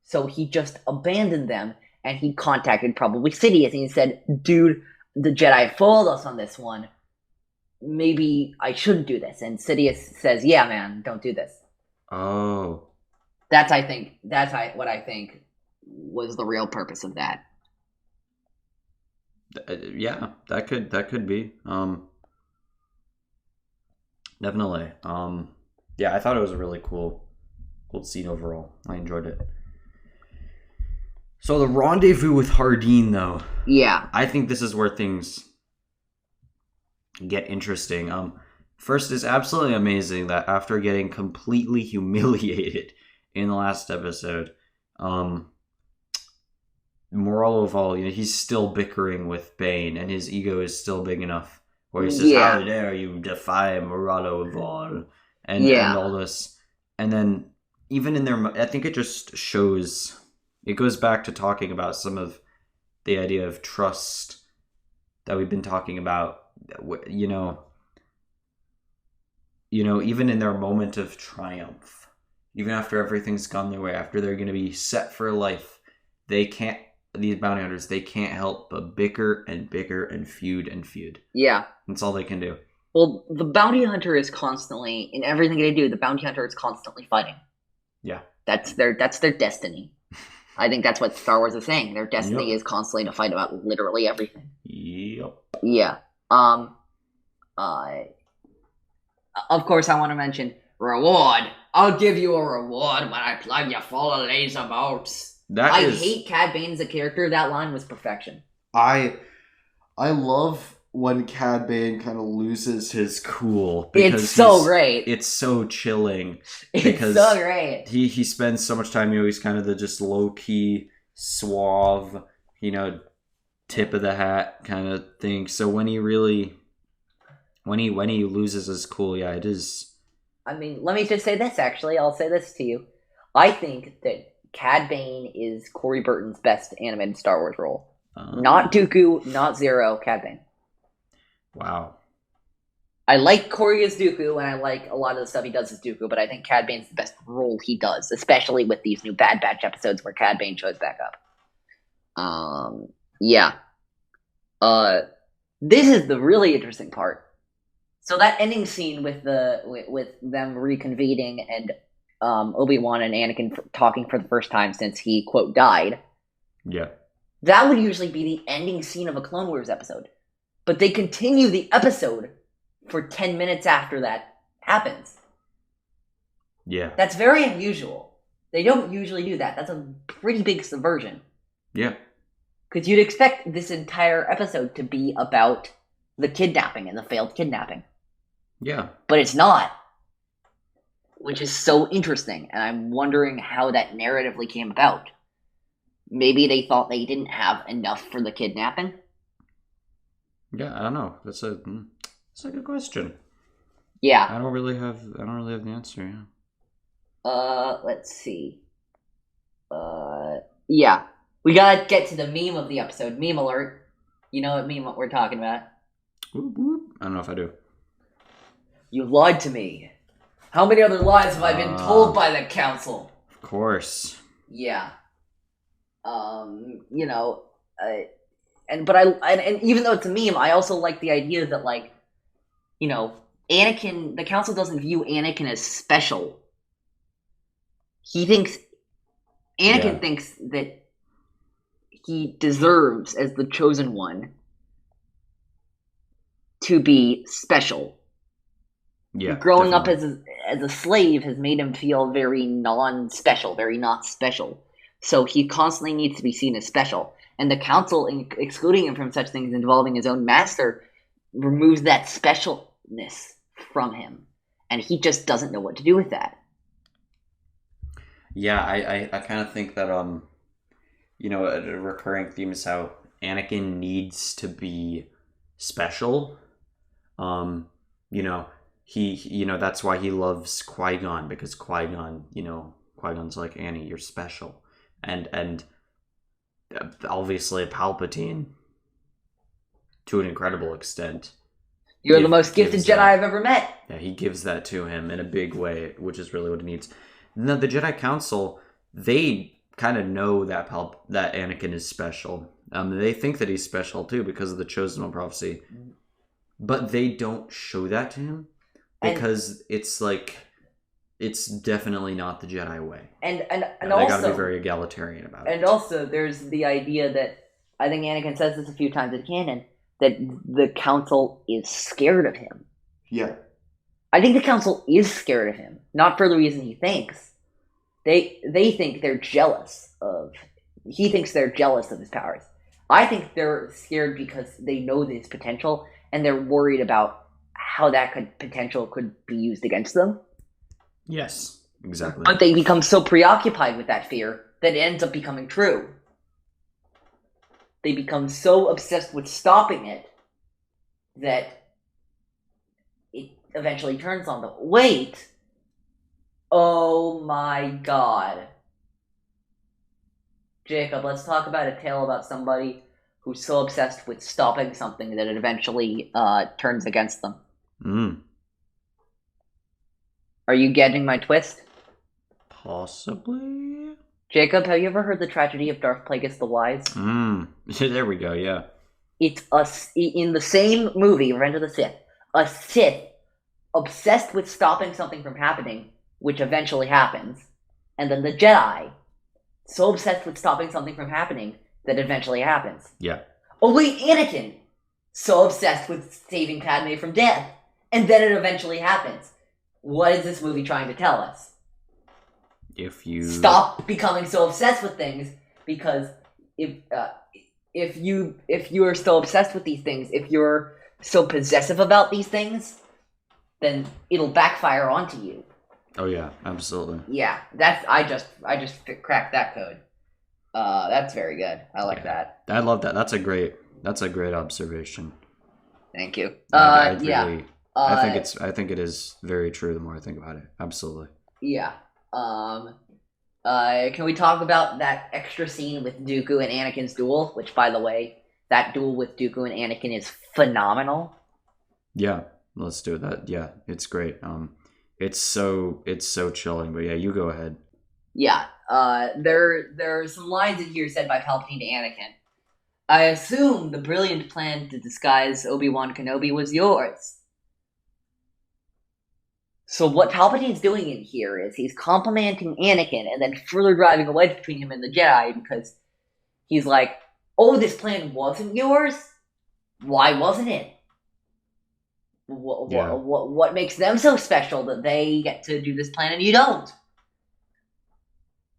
So he just abandoned them, and he contacted probably Sidious, and he said, "Dude, the Jedi fooled us on this one. Maybe I shouldn't do this." And Sidious says, "Yeah, man, don't do this." Oh. That's what I think was the real purpose of that. Yeah, that could be. Definitely. Yeah, I thought it was a really cool scene overall. I enjoyed it. So the rendezvous with Hardeen, though. Yeah. I think this is where things get interesting. First, it's absolutely amazing that after getting completely humiliated in the last episode, Moralo Eval, he's still bickering with Bane, and his ego is still big enough where he says, "How dare you defy Moralo Eval," and all this. And then even in their, I think it just shows, it goes back to talking about some of the idea of trust that we've been talking about. Even in their moment of triumph, even after everything's gone their way, after they're going to be set for life, these bounty hunters, they can't help but bicker and bicker and feud. Yeah. That's all they can do. Well, the bounty hunter is constantly, in everything they do, the bounty hunter is constantly fighting. Yeah. That's their destiny. I think that's what Star Wars is saying. Their destiny is constantly to fight about literally everything. Yep. Yeah. Of course, I want to mention reward. I'll give you a reward when I plug you full of laser bolts. I hate Cad Bane as a character. That line was perfection. I love when Cad Bane kind of loses his cool. It's so great. It's so chilling. It's so great. He spends so much time, he's kind of the just low-key, suave, tip of the hat kind of thing. So when he loses his cool, it is. I mean, let me just say this, actually. I'll say this to you. I think that Cad Bane is Corey Burton's best animated Star Wars role. Not Dooku, not Zero, Cad Bane. Wow. I like Corey as Dooku, and I like a lot of the stuff he does as Dooku, but I think Cad Bane's the best role he does, especially with these new Bad Batch episodes where Cad Bane shows back up. Yeah. This is the really interesting part. So that ending scene with them reconvening and Obi-Wan and Anakin talking for the first time since he, quote, died. Yeah. That would usually be the ending scene of a Clone Wars episode. But they continue the episode for 10 minutes after that happens. Yeah. That's very unusual. They don't usually do that. That's a pretty big subversion. Yeah. Because you'd expect this entire episode to be about the kidnapping and the failed kidnapping. Yeah. But it's not. Which is so interesting, and I'm wondering how that narratively came about. Maybe they thought they didn't have enough for the kidnapping? Yeah, I don't know. That's a good question. Yeah. I don't really have the answer, yeah. Let's see. Yeah. We gotta get to the meme of the episode. Meme alert. You know what meme we're talking about? Whoop, whoop. I don't know if I do. You lied to me. How many other lies have I been told by the council? Of course. Yeah. You know, and even though it's a meme, I also like the idea that, like, you know, Anakin, the council doesn't view Anakin as special. Anakin thinks that he deserves, as the chosen one, to be special. Yeah. Growing definitely. up as a slave has made him feel very non-special, very not special. So he constantly needs to be seen as special. And the council, excluding him from such things involving his own master, removes that specialness from him. And he just doesn't know what to do with that. Yeah, I kind of think that, you know, a recurring theme is how Anakin needs to be special. You know, you know, that's why he loves Qui-Gon, because Qui-Gon, you know, Qui-Gon's like, Annie, you're special. And obviously Palpatine, to an incredible extent. You're the most gifted Jedi I've ever met. Yeah, he gives that to him in a big way, which is really what he needs. Now, the Jedi Council, they kind of know that that Anakin is special. They think that he's special too because of the Chosen One prophecy, but they don't show that to him because it's like, it's definitely not the Jedi way. And they also, gotta be very egalitarian about it. And also, there's the idea that, I think Anakin says this a few times in canon, that the council is scared of him. Yeah. I think the council is scared of him, not for the reason he thinks. They think they're jealous of... He thinks they're jealous of his powers. I think they're scared because they know his potential, and they're worried about how that potential could be used against them. Yes, exactly. But they become so preoccupied with that fear that it ends up becoming true. They become so obsessed with stopping it that it eventually turns on them. Wait! Oh my god. Jacob, let's talk about a tale about somebody who's so obsessed with stopping something that it eventually turns against them. Are you getting my twist? Possibly. Jacob, have you ever heard the tragedy of Darth Plagueis the Wise? There we go, yeah. It's in the same movie, Revenge of the Sith, a Sith obsessed with stopping something from happening, which eventually happens, and then the Jedi, so obsessed with stopping something from happening that eventually happens. Yeah. Oh wait, Anakin, so obsessed with saving Padme from death, and then it eventually happens. What is this movie trying to tell us? If you stop becoming so obsessed with things, because if you are so obsessed with these things, if you're so possessive about these things, then it'll backfire onto you. Oh yeah, absolutely. Yeah, I just cracked that code. That's very good. I like that. I love that. That's a great observation. Thank you. Yeah. I think it is very true the more I think about it. Absolutely. Yeah. Can we talk about that extra scene with Dooku and Anakin's duel? Which, by the way, that duel with Dooku and Anakin is phenomenal. Yeah, let's do that. Yeah, it's great. It's so chilling. But yeah, you go ahead. Yeah. There are some lines in here said by Palpatine to Anakin. I assume the brilliant plan to disguise Obi-Wan Kenobi was yours. So what Palpatine's doing in here is he's complimenting Anakin and then further driving a wedge between him and the Jedi because he's like, oh, this plan wasn't yours? Why wasn't it? What makes them so special that they get to do this plan and you don't?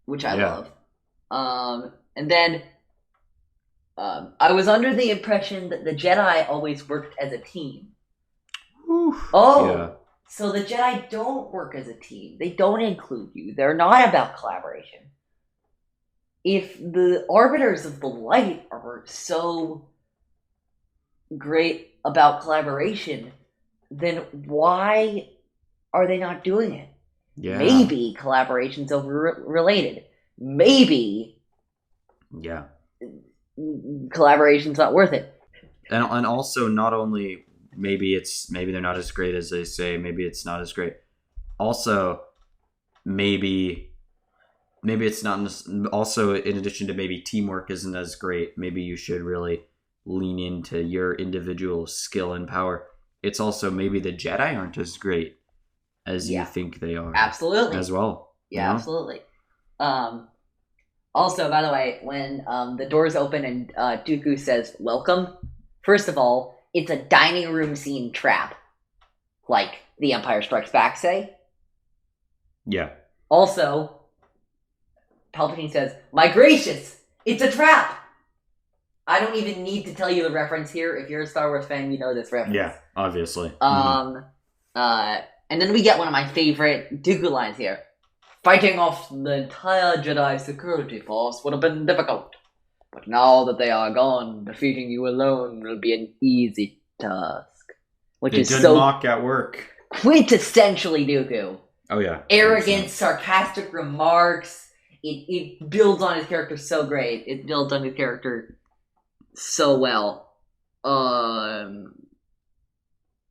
Which I love. And then I was under the impression that the Jedi always worked as a team. So the Jedi don't work as a team. They don't include you. They're not about collaboration. If the Arbiters of the Light are so great about collaboration, then why are they not doing it? Yeah. Maybe collaboration's overrated. Maybe collaboration's not worth it. And also, not only maybe they're not as great as they say, maybe it's not as great. Also, maybe it's not. Also, in addition to maybe teamwork isn't as great, maybe you should really lean into your individual skill and power. It's also maybe the Jedi aren't as great as you think they are. Absolutely. As well. Yeah, absolutely. Also, by the way, when the doors open and Dooku says, welcome, first of all, it's a dining room scene trap. Like The Empire Strikes Back say. Yeah. Also, Palpatine says, my gracious, it's a trap! I don't even need to tell you the reference here. If you're a Star Wars fan, you know this reference. Yeah, obviously. And then we get one of my favorite Dooku lines here. Fighting off the entire Jedi security force would have been difficult. But now that they are gone, defeating you alone will be an easy task. Which is so mock at work. Quintessentially Dooku. Oh yeah. Arrogant, sarcastic remarks. It builds on his character so great. It builds on his character so well.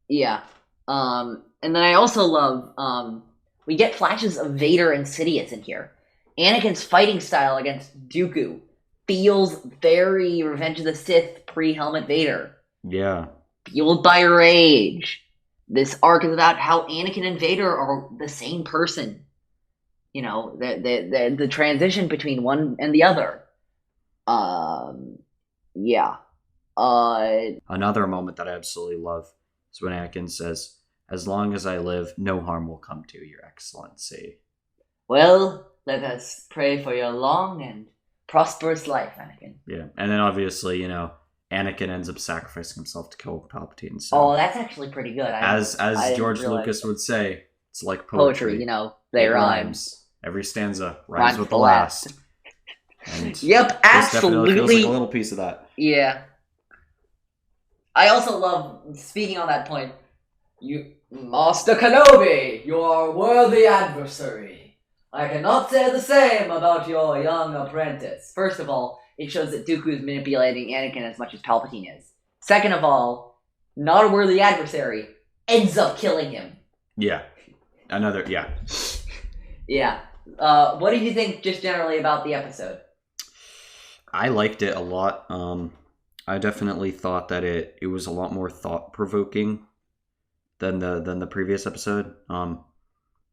Yeah. And then I also love we get flashes of Vader and Sidious in here. Anakin's fighting style against Dooku feels very Revenge of the Sith pre-Helmet Vader. Yeah. Fueled by rage. This arc is about how Anakin and Vader are the same person. You know, the transition between one and the other. Yeah. Another moment that I absolutely love is when Anakin says, as long as I live, no harm will come to Your Excellency. Well, let us pray for your long and prosperous life, Anakin. Yeah, and then obviously, you know, Anakin ends up sacrificing himself to kill Palpatine. So that's actually pretty good. As George Lucas would say, it's like poetry. You know, they rhymes. Every stanza rhymes with the last. And yep, absolutely. Feels like a little piece of that. Yeah. I also love, speaking on that point, Master Kenobi, you are a worthy adversary. I cannot say the same about your young apprentice. First of all, it shows that Dooku is manipulating Anakin as much as Palpatine is. Second of all, not a worthy adversary, ends up killing him. Yeah. Yeah. Yeah. What did you think just generally about the episode? I liked it a lot. I definitely thought that it was a lot more thought-provoking than the previous episode. Not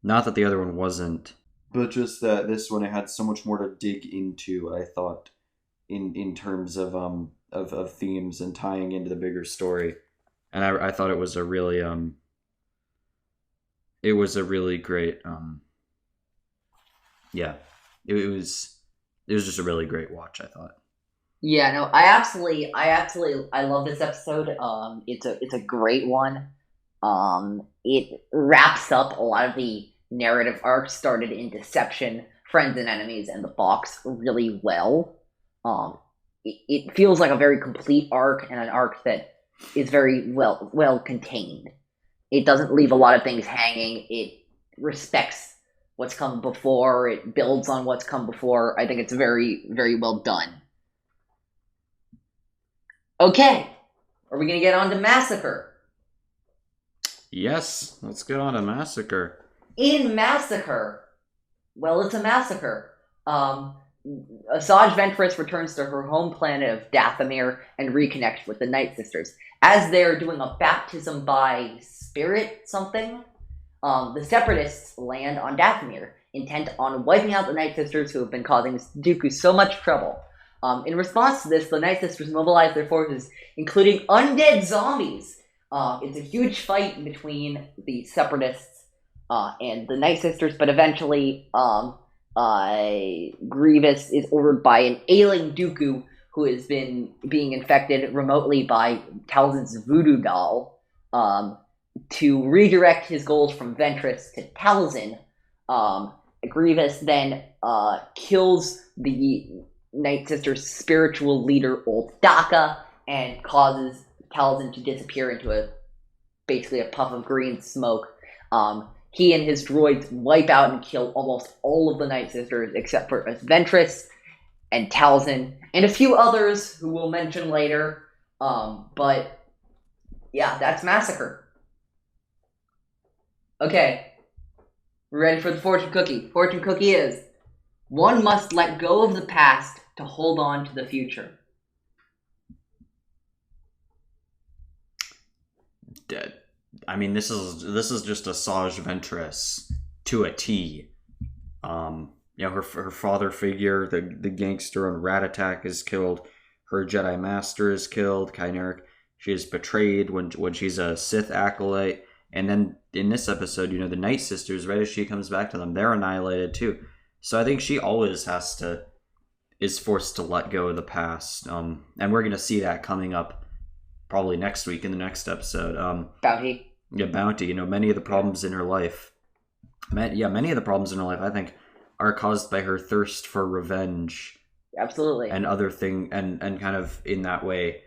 that the other one wasn't, but just that this one, it had so much more to dig into, I thought, in terms of themes and tying into the bigger story. And I thought it was a really great it was just a really great watch, I thought. Yeah, no, I love this episode. It's a great one. It wraps up a lot of the narrative arcs started in Deception, Friends and Enemies, and the Box really well. It feels like a very complete arc and an arc that is very well contained. It doesn't leave a lot of things hanging. It respects what's come before. It builds on what's come before. I think it's very, very well done. Okay, are we going to get on to Massacre? Yes, let's get on to Massacre. In Massacre, well, it's a massacre. Asajj Ventress returns to her home planet of Dathomir and reconnects with the Night Sisters. As they're doing a baptism by spirit something, the Separatists land on Dathomir, intent on wiping out the Night Sisters who have been causing Dooku so much trouble. In response to this, the Night Sisters mobilize their forces, including undead zombies. It's a huge fight between the Separatists and the Night Sisters, but eventually Grievous is ordered by an ailing Dooku who has been being infected remotely by Talzin's voodoo doll to redirect his goals from Ventress to Talzin. Grievous then kills the Night Sisters' spiritual leader, Old Daka, and causes Talzin to disappear into basically a puff of green smoke. He and his droids wipe out and kill almost all of the Night Sisters except for Ventress and Talzin, and a few others who we'll mention later. But yeah, that's Massacre. Okay, we're ready for the fortune cookie. Fortune cookie is: one must let go of the past to hold on to the future. Dead. I mean, this is just Asajj Ventress to a T. Her father figure, the gangster on Rat Attack, is killed. Her Jedi Master is killed. Kynerek, she is betrayed when she's a Sith acolyte. And then in this episode, the Night Sisters, right as she comes back to them, they're annihilated too. So I think she always is forced to let go of the past. And we're gonna see that coming up probably next week in the next episode. Bounty. Yeah, Bounty. Many of the problems in her life. Many of the problems in her life, I think, are caused by her thirst for revenge. Absolutely. And other thing, and kind of in that way,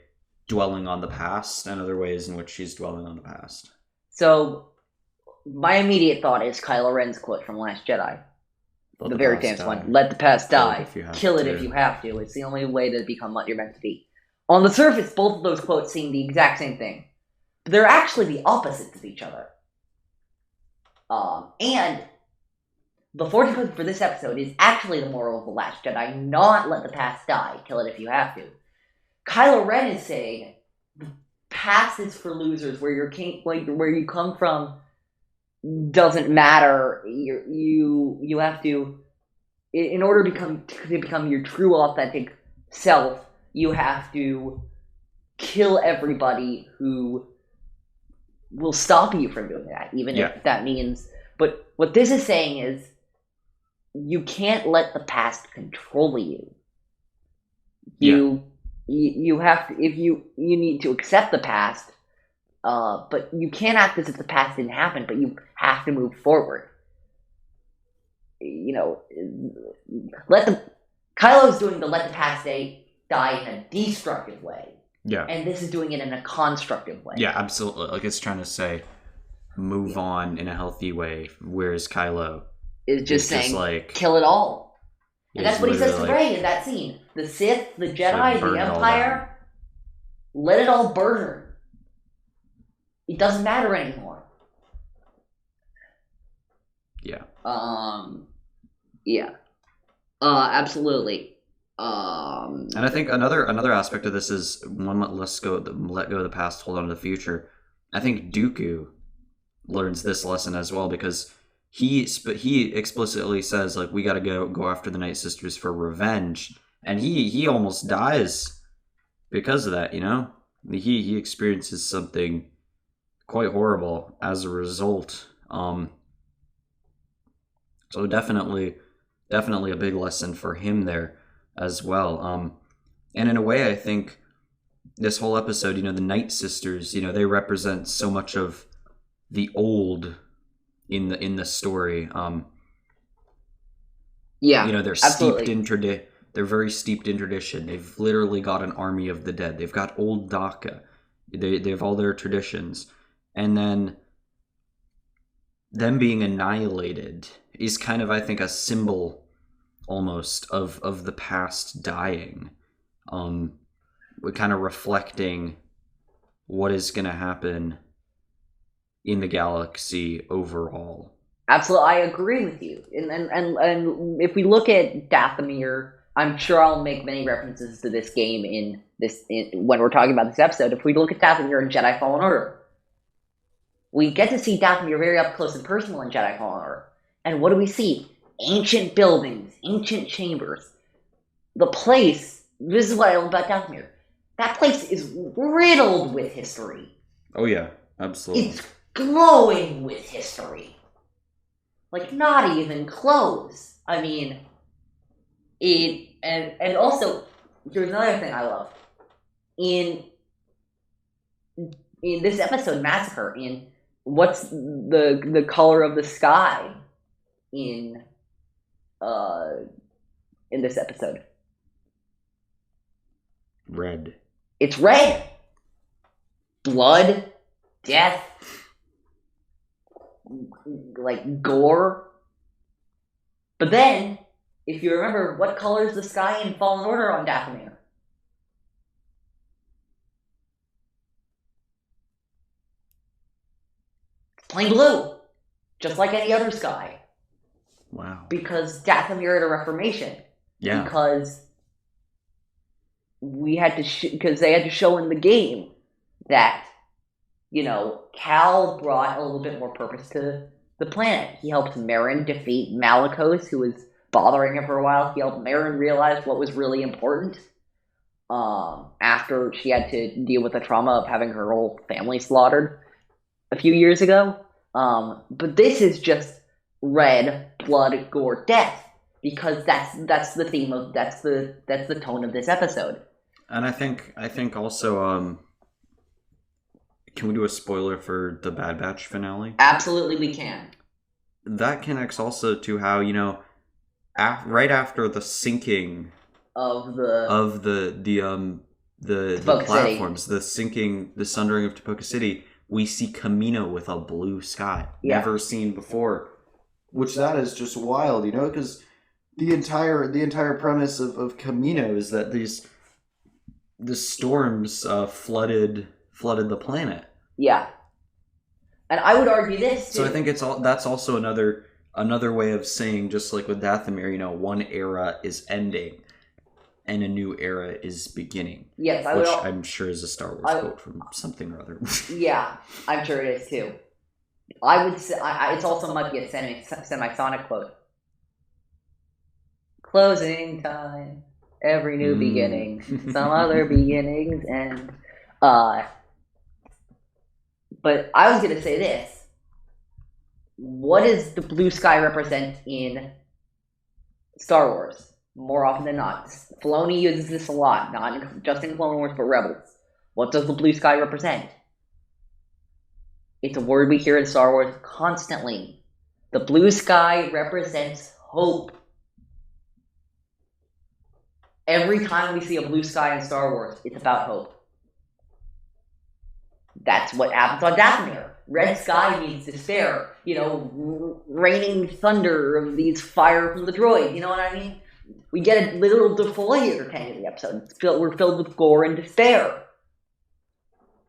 dwelling on the past, and other ways in which she's dwelling on the past. So, my immediate thought is Kylo Ren's quote from Last Jedi. The very famous one. Let the past die. Kill it if you have to. It's the only way to become what you're meant to be. On the surface, both of those quotes seem the exact same thing. But they're actually the opposites of each other. And the fortune cookie for this episode is actually the moral of The Last Jedi, not let the past die. Kill it if you have to. Kylo Ren is saying the past is for losers. Where you come from doesn't matter. You have to, in order to become your true authentic self, you have to kill everybody who will stop you from doing that, even if that means. But what this is saying is, you can't let the past control you. You have to, if you need to accept the past, but you can't act as if the past didn't happen, but you have to move forward. Kylo's doing the let the past die in a destructive way. Yeah. And this is doing it in a constructive way. Yeah, absolutely. Like, it's trying to say, move on in a healthy way, whereas Kylo is just saying, kill it all. And that's what he says to Rey in that scene. The Sith, the Jedi, the Empire, let it all burn. It doesn't matter anymore. Yeah. Yeah. Absolutely. And I think another aspect of this is one, let go of the past, hold on to the future. I think Dooku learns this lesson as well, because he explicitly says, like, we got to go after the Night Sisters for revenge, and he almost dies because of that. He experiences something quite horrible as a result. So definitely a big lesson for him there as well. And in a way, I think this whole episode, the Night Sisters, they represent so much of the old in the story. They're absolutely. They're very steeped in tradition. They've literally got an army of the dead. They've got old Daka. They have all their traditions, and then them being annihilated is kind of, I think, a symbol almost of the past dying. We're kind of reflecting what is going to happen in the galaxy overall. Absolutely, I agree with you. And if we look at Dathomir, I'm sure I'll make many references to this game when we're talking about this episode. If we look at Dathomir in Jedi Fallen Order, We get to see Dathomir very up close and personal in Jedi Fallen Order. And what do we see? Ancient buildings, ancient chambers. The place, this is what I love about Dathomir. That place is riddled with history. Oh yeah, absolutely. It's glowing with history. Like, not even close. I mean, and also, there's another thing I love. In this episode, Massacre, in what's the color of the sky in this episode? Red. It's red. Blood, death, like gore. But then, if you remember, what color is the sky in Fallen Order on Dathomir? Plain blue, just like any other sky. Wow. Because Dathomir had a reformation. Yeah. Because we had to, because they had to show in the game that, you know, Cal brought a little bit more purpose to the planet. He helped Merrin defeat Malicos, who was bothering him for a while. He helped Merrin realize what was really important. After she had to deal with the trauma of having her whole family slaughtered a few years ago. But this is just red, blood, gore, death, because that's the theme of that's the tone of this episode. And I think also can we do a spoiler for the Bad Batch finale? Absolutely, we can. That connects also to how, you know, right after the sinking of the platforms, the sinking, the sundering of Tipoca City, we see Kamino with a blue sky, never seen before. Which that is just wild, you know, because the entire premise of Kamino is that the storms flooded the planet. Yeah, and I would argue this too. So I think that's also another way of saying, just like with Dathomir, you know, one era is ending and a new era is beginning. Yes, which I'm sure is a Star Wars quote from something or other. Yeah, I'm sure it is too. I would say it's also might be a semisonic quote. Closing time, every new beginning, some other beginnings end. But I was going to say this. What does the blue sky represent in Star Wars? More often than not. Filoni uses this a lot, not just in Clone Wars, but Rebels. What does the blue sky represent? It's a word we hear in Star Wars constantly. The blue sky represents hope. Every time we see a blue sky in Star Wars, it's about hope. That's what happens on Dathomir. Red sky means despair. You know, raining thunder of these fire from the droid. You know what I mean? We get a little defoliator kind of the episode. We're filled with gore and despair.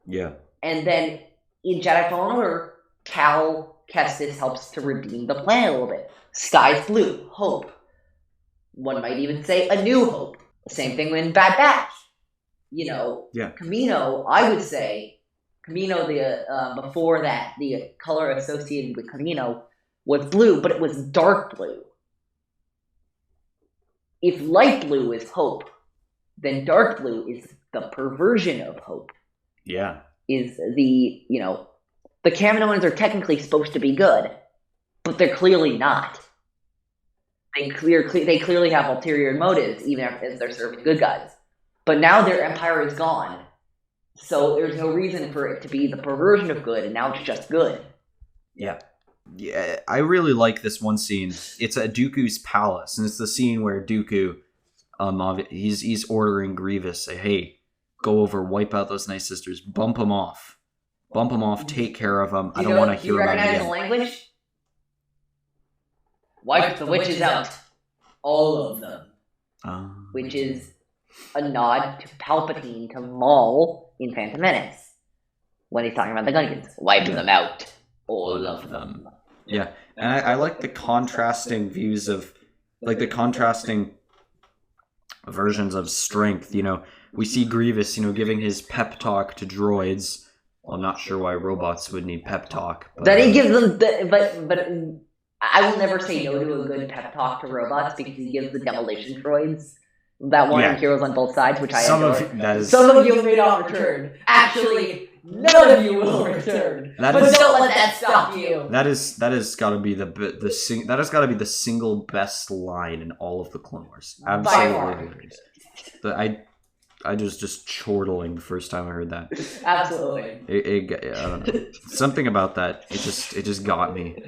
Yeah. And then in Jedi Fallen Order, Cal Kestis helps to redeem the planet a little bit. Sky's blue, hope. One might even say a new hope. Same thing in Bad Batch. You know, Kamino, I would say, Kamino, before that, the color associated with Kamino was blue, but it was dark blue. If light blue is hope, then dark blue is the perversion of hope. Yeah. Is the Kaminoans are technically supposed to be good, but they're clearly not. They clearly have ulterior motives, even as they're serving good guys. But now their empire is gone, so there's no reason for it to be the perversion of good, and now it's just good. Yeah. Yeah, I really like this one scene. It's at Dooku's palace, and it's the scene where Dooku, he's ordering Grievous, say, "Hey, go over, wipe out those Night Sisters, bump them off, take care of them. I don't want to hear about it again." Do you recognize the language? Wipe the witches out, all of them, which is a nod to Palpatine to Maul in Phantom Menace when he's talking about the Gungans. Wipe them out, all of them. Yeah, and I like the contrasting views of, like, the contrasting versions of strength. You know, we see Grievous, you know, giving his pep talk to droids, Well, I'm not sure why robots would need pep talk. But, That he gives them, but I will never say no to a good pep talk to robots because he gives the demolition droids that one Heroes on Both Sides, which I adore. Some of you may not return. Actually, none of you will return. But don't let that stop you. That has got to be that has got to be the single best line in all of the Clone Wars. Absolutely hilarious. I was just chortling the first time I heard that. Absolutely. I don't know. Something about that. It just got me.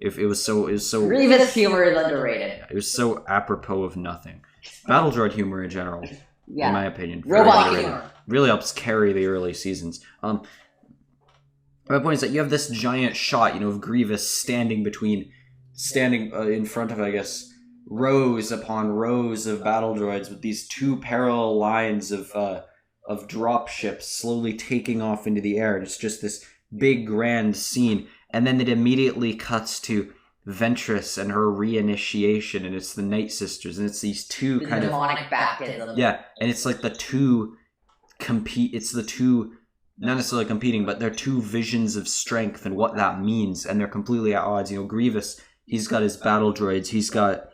It was so. Grievous humor is underrated. It was so apropos of nothing. Battle droid humor in general, in my opinion, robot humor really helps carry the early seasons. My point is that you have this giant shot, of Grievous standing in front of, I guess, rows upon rows of battle droids with these two parallel lines of drop ships slowly taking off into the air. And it's just this big grand scene, and then it immediately cuts to Ventress and her reinitiation, and it's the Night Sisters, and it's these two kind of demonic baptism. Yeah, and it's like the two compete. It's the two, not necessarily competing, but they're two visions of strength and what that means, and they're completely at odds. Grievous, he's got his battle droids, he's got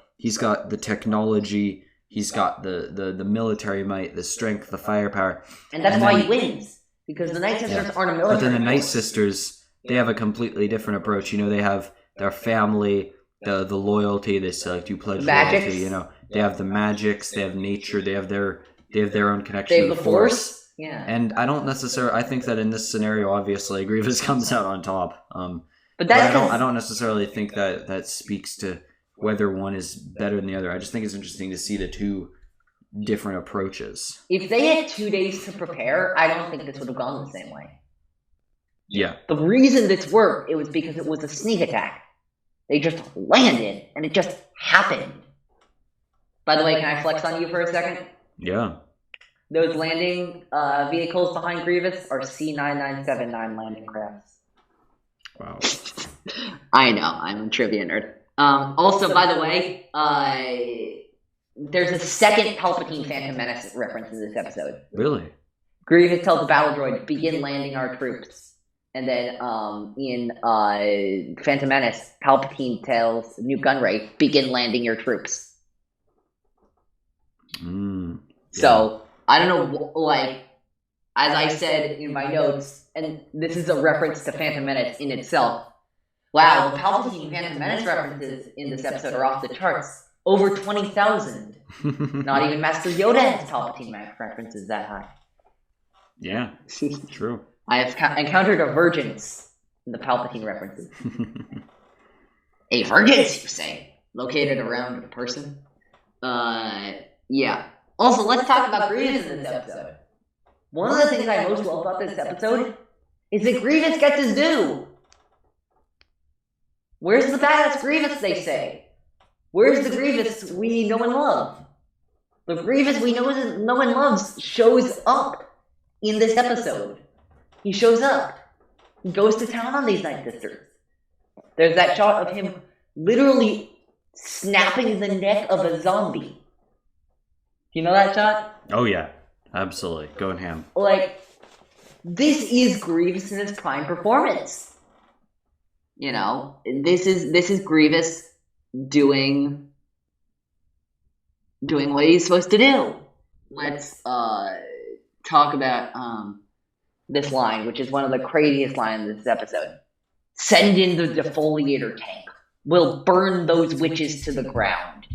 the technology, he's got the military might, the strength, the firepower, and that's why he wins, because the Night Sisters aren't a military. But then the Night Sisters, they have a completely different approach. They have their family, the loyalty, they select you pledge loyalty, they have the magics, they have nature, they have their own connection to the Force. Yeah. And I think that in this scenario, obviously, Grievous comes out on top. But I don't necessarily think that speaks to whether one is better than the other. I just think it's interesting to see the two different approaches. If they had 2 days to prepare, I don't think this would have gone the same way. Yeah. The reason this worked, it was because it was a sneak attack. They just landed, and it just happened. By the way, can I flex on you for a second? Yeah. Those landing vehicles behind Grievous are C-9979 landing crafts. Wow. I know, I'm a trivia nerd. Also, by the way, there's a second Palpatine Phantom Menace reference in this episode. Really? Grievous tells the battle droid, begin landing our troops. And then in Phantom Menace, Palpatine tells Newt Gunray, begin landing your troops. So, I don't know, as I said in my notes, and this is a reference to Phantom Menace in itself, wow, the Palpatine Phantom Menace references in this episode are off the charts. Over 20,000. Not even Master Yoda has Palpatine references that high. Yeah, true. I have encountered a virgins in the Palpatine references. A virgins, you say? Located around a person? Yeah. Also, let's talk about Grievous in this episode. One of the things I most love about this episode is that Grievous gets his due. Where's the badass Grievous, they say? Where's the Grievous we know and love? The Grievous we know and love shows up in this episode. He shows up. He goes to town on these Night Sisters. There's that shot of him literally snapping the neck of a zombie. Do you know that shot? Oh yeah, absolutely. Going ham. This is Grievous in his prime performance. This is Grievous doing what he's supposed to do. Let's talk about this line, which is one of the craziest lines in this episode. Send in the defoliator tank. We'll burn those witches to the ground.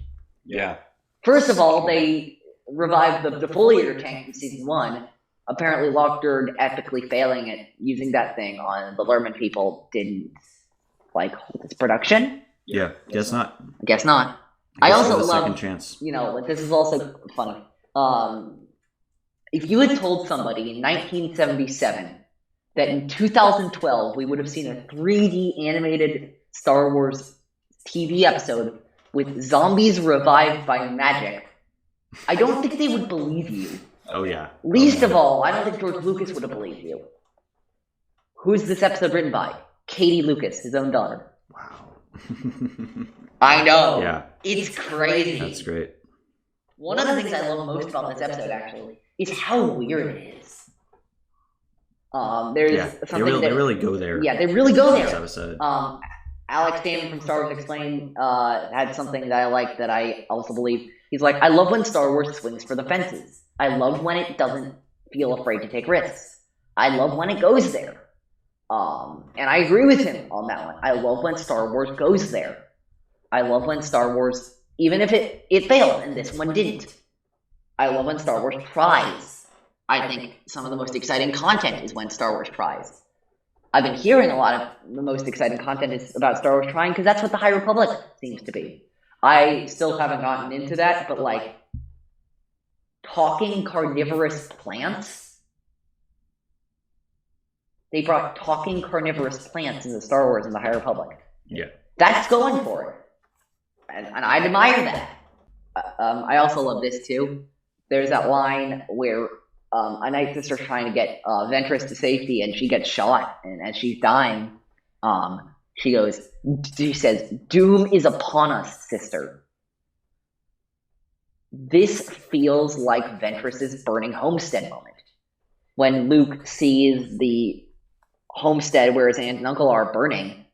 Yeah. First of all, they revived the defoliator tank in season 1. Apparently, Lockdurd epically failing at using that thing on the Lerman people didn't hold its production. Yeah, guess not. Guess not. I also love second chance. This is also funny. If you had told somebody in 1977 that in 2012 we would have seen a 3D animated Star Wars TV episode with zombies revived by magic, I don't think they would believe you. Oh yeah. Least of all, I don't think George Lucas would have believed you. Who's this episode written by? Katie Lucas, his own daughter. Wow. I know. Yeah. It's crazy. That's great. One of the things I love most about this episode, actually, is how weird it is. There's Yeah, something they really go there. Yeah, they really go This there. episode. Alex Damon from Star Wars Explained had something that I like that I also believe. He's like, I love when Star Wars swings for the fences. I love when it doesn't feel afraid to take risks. I love when it goes there. And I agree with him on that one. I love when Star Wars goes there. I love when Star Wars, even if it failed, and this one didn't. I love when Star Wars tries. I think some of the most exciting content is when Star Wars tries. I've been hearing a lot of the most exciting content is about Star Wars trying because that's what the High Republic seems to be. I still haven't gotten into that, but like talking carnivorous plants. They brought talking carnivorous plants into Star Wars in the High Republic. Yeah. That's going for it. And I admire that. I also love this too. There's that line where a Night Sister's trying to get Ventress to safety, and she gets shot, and as she's dying, she says, "Doom is upon us, sister." This feels like Ventress's burning homestead moment. When Luke sees the homestead where his aunt and uncle are burning,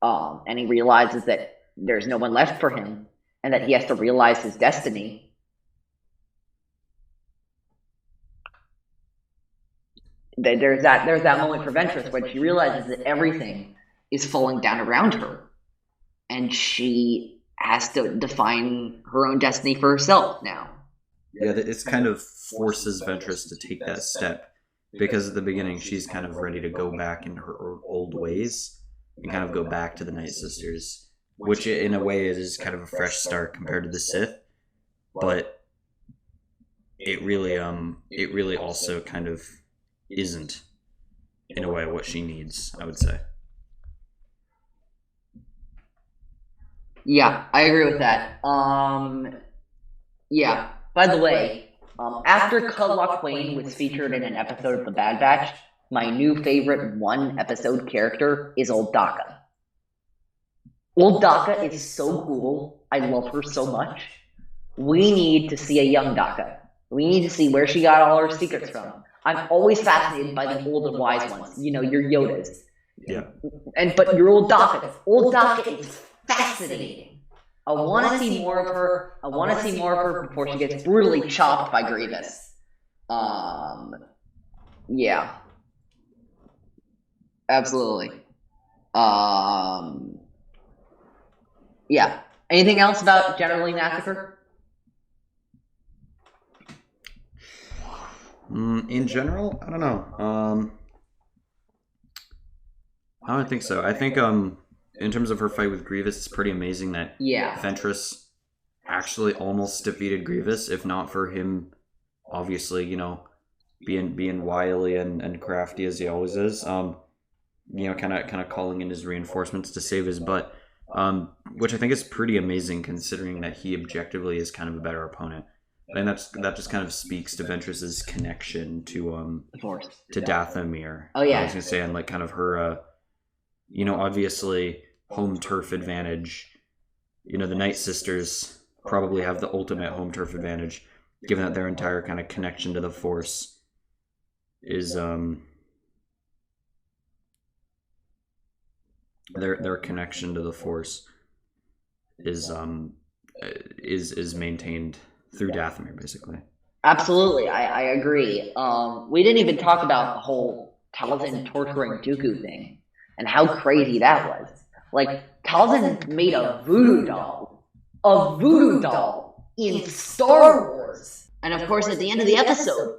and he realizes that there's no one left for him, and that he has to realize his destiny. There's that moment for Ventress when she realizes that everything is falling down around her, and she has to define her own destiny for herself now. Yeah, it's kind of forces Ventress to take that step, because at the beginning she's kind of ready to go back in her old ways and kind of go back to the Night Sisters, which in a way is kind of a fresh start compared to the Sith, but it really also kind of isn't, in a way, what she needs, I would say. Yeah, I agree with that. Yeah. By the way, after Cudlock Quain was featured in an episode of The Bad Batch, my new favorite one-episode character is Old Daka. Old Daka is so cool. I love her so much. We need to see a young Daka. We need to see where she got all her secrets from. I'm always fascinated by the old and wise ones. You know, your Yodas. Yeah. But your Old Daka. Old Daka is fascinating. I want to see more of her. I want to see more of her before she gets brutally chopped by Grievous. Yeah. Absolutely. Yeah. Anything else about Generally Massacre? In general, I don't know. I don't think so. I think in terms of her fight with Grievous, it's pretty amazing that Ventress actually almost defeated Grievous, if not for him, obviously, you know, being wily and crafty as he always is. You know, kind of calling in his reinforcements to save his butt, which I think is pretty amazing considering that he objectively is kind of a better opponent. And that just kind of speaks to Ventress's connection to Dathomir. Oh yeah, I was gonna say, and like kind of her, you know, obviously home turf advantage. You know, the Night Sisters probably have the ultimate home turf advantage, given that their entire kind of connection to the Force is their connection to the Force is maintained through Dathomir, basically. Absolutely, I agree. We didn't even talk about the whole Talzin torturing Dooku thing and how crazy that was. Like, Talzin made a voodoo doll in Star Wars. And of course, at the end of the episode,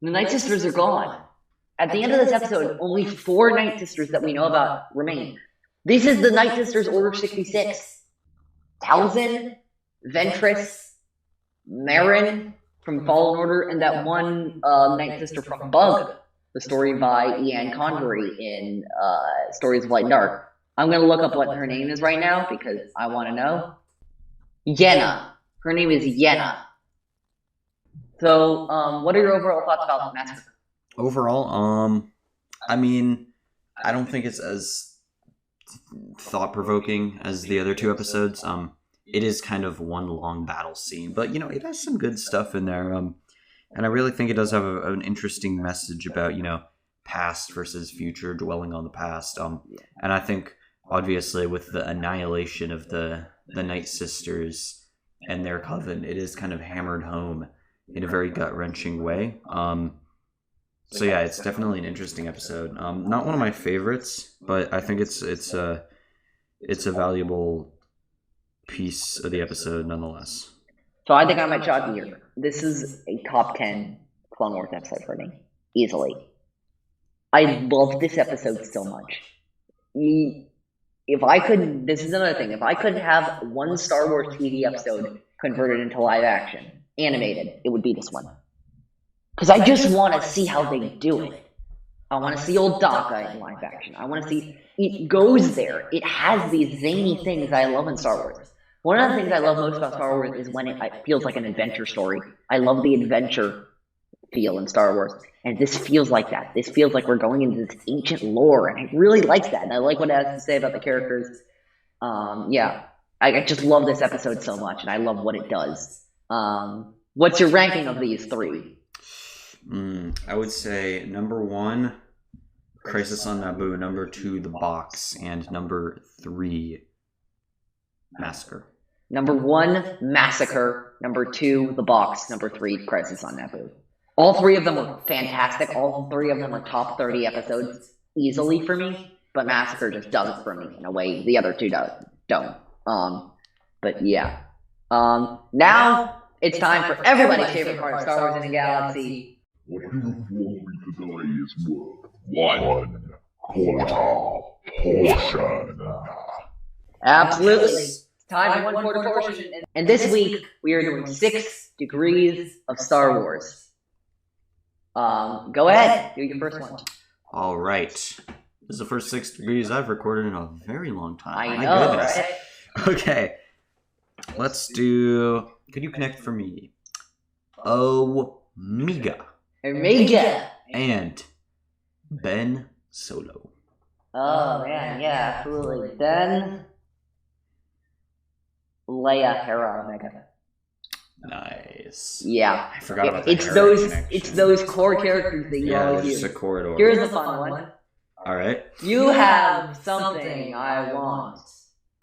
the Night Sisters are gone. At the end of this episode, only 4 Night Sisters that we know about remain. This is the Night Sisters Order 66. Talzin, Ventress, Merrin from Fallen Order, and that one Night Sister from Bug, the story by Ian Convery in Stories of Light and Dark. I'm going to look up what her name is right now because I want to know. Yenna. Her name is Yenna. So, what are your overall thoughts about the massacre? Overall, I mean, I don't think it's as thought-provoking as the other 2 episodes. It is kind of one long battle scene, but you know, it has some good stuff in there. And I really think it does have an interesting message about, past versus future, dwelling on the past. And I think, obviously, with the annihilation of the Night Sisters and their coven, it is kind of hammered home in a very gut-wrenching way. So yeah, it's definitely an interesting episode. Not one of my favorites, but I think it's a valuable piece of the episode nonetheless. So I think I might shock you. This is a top 10 Clone Wars episode for me, easily. I love this episode so much. If I could, this is another thing. If I could have one Star Wars TV episode converted into live action, animated, it would be this one. Because I just want to see how they do it. I want to see old Daka in live action. I want to see it goes there. It has these zany things I love in Star Wars. One of the things I love most about Star Wars is when it feels like an adventure story. I love the adventure feel in Star Wars. And this feels like that. This feels like we're going into this ancient lore. And I really like that. And I like what it has to say about the characters. Yeah. I just love this episode so much. And I love what it does. What's your ranking of these three? I would say number 1, Crisis on Naboo. Number 2, The Box. And number 3, Massacre. Number 1, Massacre. Number 2, The Box. Number 3, Crisis on Naboo. All 3 of them were fantastic. All 3 of them are top 30 episodes easily for me. But Massacre just does it for me in a way the other 2 don't. But yeah. Now it's time for everybody's favorite part of Star Wars in the Galaxy. What you've won me today is worth 1/4 portion. Absolutely. It's time for 1/4 portion. And this week, we are doing 6 degrees of Star Wars. Go ahead. Do your first one. All right. This is the first 6 degrees I've recorded in a very long time. I know, right? Okay. Let's do... Could you connect for me? Omega. Omega. And Ben Solo. Oh, man, yeah, absolutely. Then Leia, Hera, Omega. Nice. Yeah. I forgot about that. It's those core characters that you always use. It's a corridor. Here's a fun one. All right. You have something I want.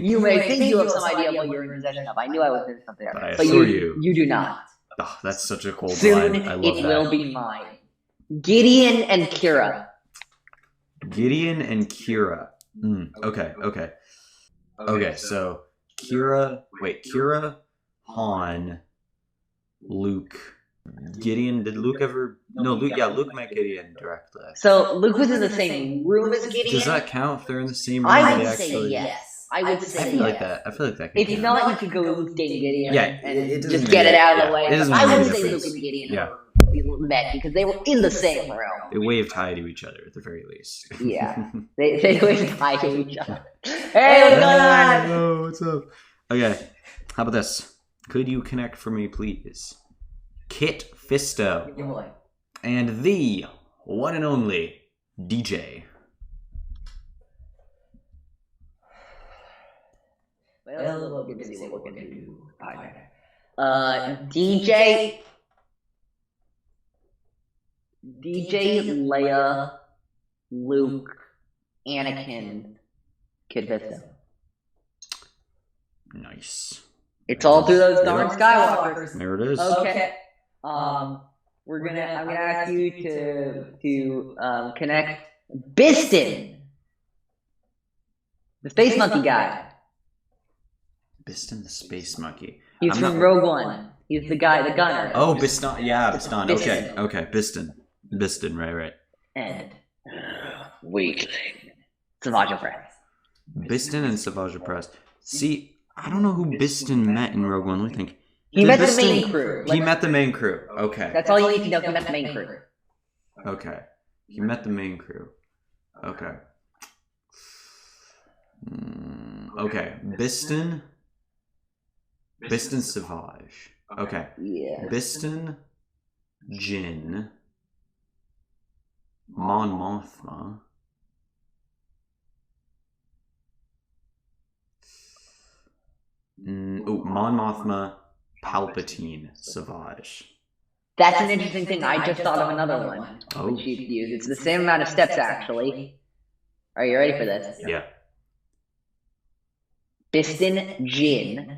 You may think you have some idea of what you're in possession of. I knew I was in something there. But you do not. Oh, that's such a cold Soon line. I love it will be mine. Gideon and Kira. Gideon and Kira. Okay. Okay, so Kira, Han, Luke, Gideon. Did Luke ever? No, Luke. Yeah, Luke met Gideon directly. So Luke was in the same room as Gideon. Does that count if they're in the same room? I would say yes. I would say I feel like that. I feel like that. If not, you could go Luke dating Gideon. Yeah, and just get it out of the way. I would say difference. Luke and Gideon met because they were in the same room. They waved hi to each other at the very least. Yeah, they waved hi to each other. Hey, what's going on? Hello, what's up? Okay, how about this? Could you connect for me, please? Kit Fisto. Your boy. And the one and only DJ. Well, we're gonna see what we're gonna do. DJ, Leia, Luke, Anakin, Kid Fisto. Nice. It's all through those darn Skywalkers. There it is. Okay. I'm gonna ask you to connect Biston, the space monkey guy. Biston the space monkey. He's from Rogue One. He's the guy, the gunner. Oh, Biston. Yeah, Biston. Biston. Okay. Biston. Right. And weakling. Savage Press. Biston and Savage Press. See, I don't know who Biston met in Rogue One. Let me think. He met the main crew. He met the main crew. Okay. That's all you need to know. He met the main crew. Okay. He met the main crew. Okay. Okay. Biston Savage. Okay. Yeah. Biston, Jin, Mon Mothma. Mon Mothma, Palpatine, Savage. That's an interesting thing. I just thought of another one, Oh. which you could use. It's the same amount of steps, actually. Are you ready for this? Yeah. Biston Jin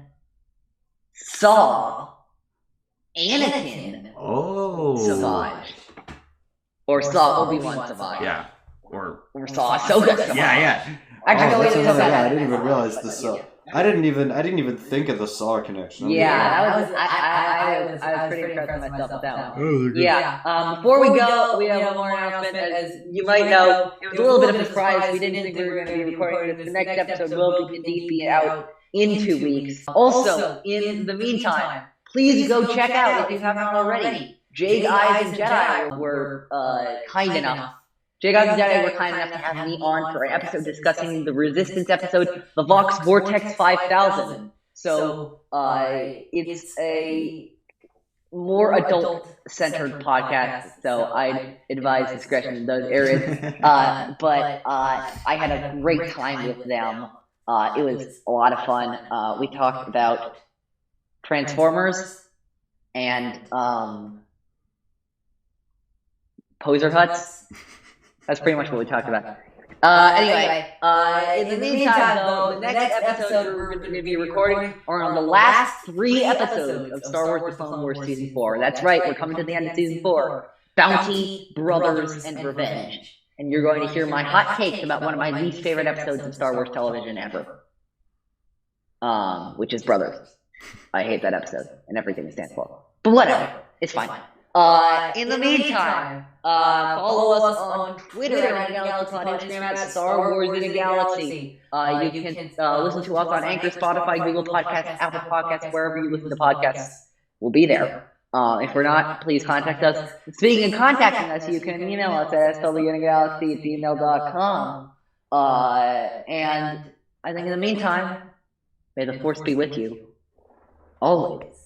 saw Anakin Oh. Savage. Or saw Obi-Wan Savage. Yeah. Or saw Ahsoka Savage. yeah. Actually, Oh, no, that's wait, another. no, Yeah, I no, didn't no, even realize the Saw. I didn't even think of the Saw connection. Yeah, that was. I was pretty impressed with myself with that one. Oh, Yeah. Before we go, we have one more announcement. As you might know, it was a little bit of a surprise. We didn't think we were going to be recording this. The next episode will indeed be out in 2 weeks. Also, in the meantime, please go check out, if you haven't already, Jade Eyes and Jedi were kind enough. Jade Eyes and Jedi were kind enough to have me on for an episode discussing the Resistance episode, the Vox Vortex 5000. So, it's a more adult-centered podcast, so I advise discretion in those areas. But I had a great time with them. It was a lot of fun. We talked about Transformers and poser huts. That's pretty much what we talked about. Anyway, in the meantime, though, the next episode we're going to be recording are on the last 3 episodes of Star Wars: The Clone Wars Season 4. That's right, we're coming to the end of Season 4. Bounty, Brothers, and Revenge. And you're going to hear my hot takes about one of my least favorite episodes of Star Wars television ever. Which is Brothers. I hate that episode and everything it stands for. But whatever, it's fine. In the meantime, follow us on Twitter at GalaxyPod, Instagram at Star Wars in a Galaxy. You can listen to us on Anchor, Spotify, Google Podcasts, Apple Podcasts, wherever you listen to podcasts. We'll be there. If we're not, please contact us. Speaking of contacting us, you can email us at swinagalaxy@gmail.com. And I think in the meantime, may the Force be with you always.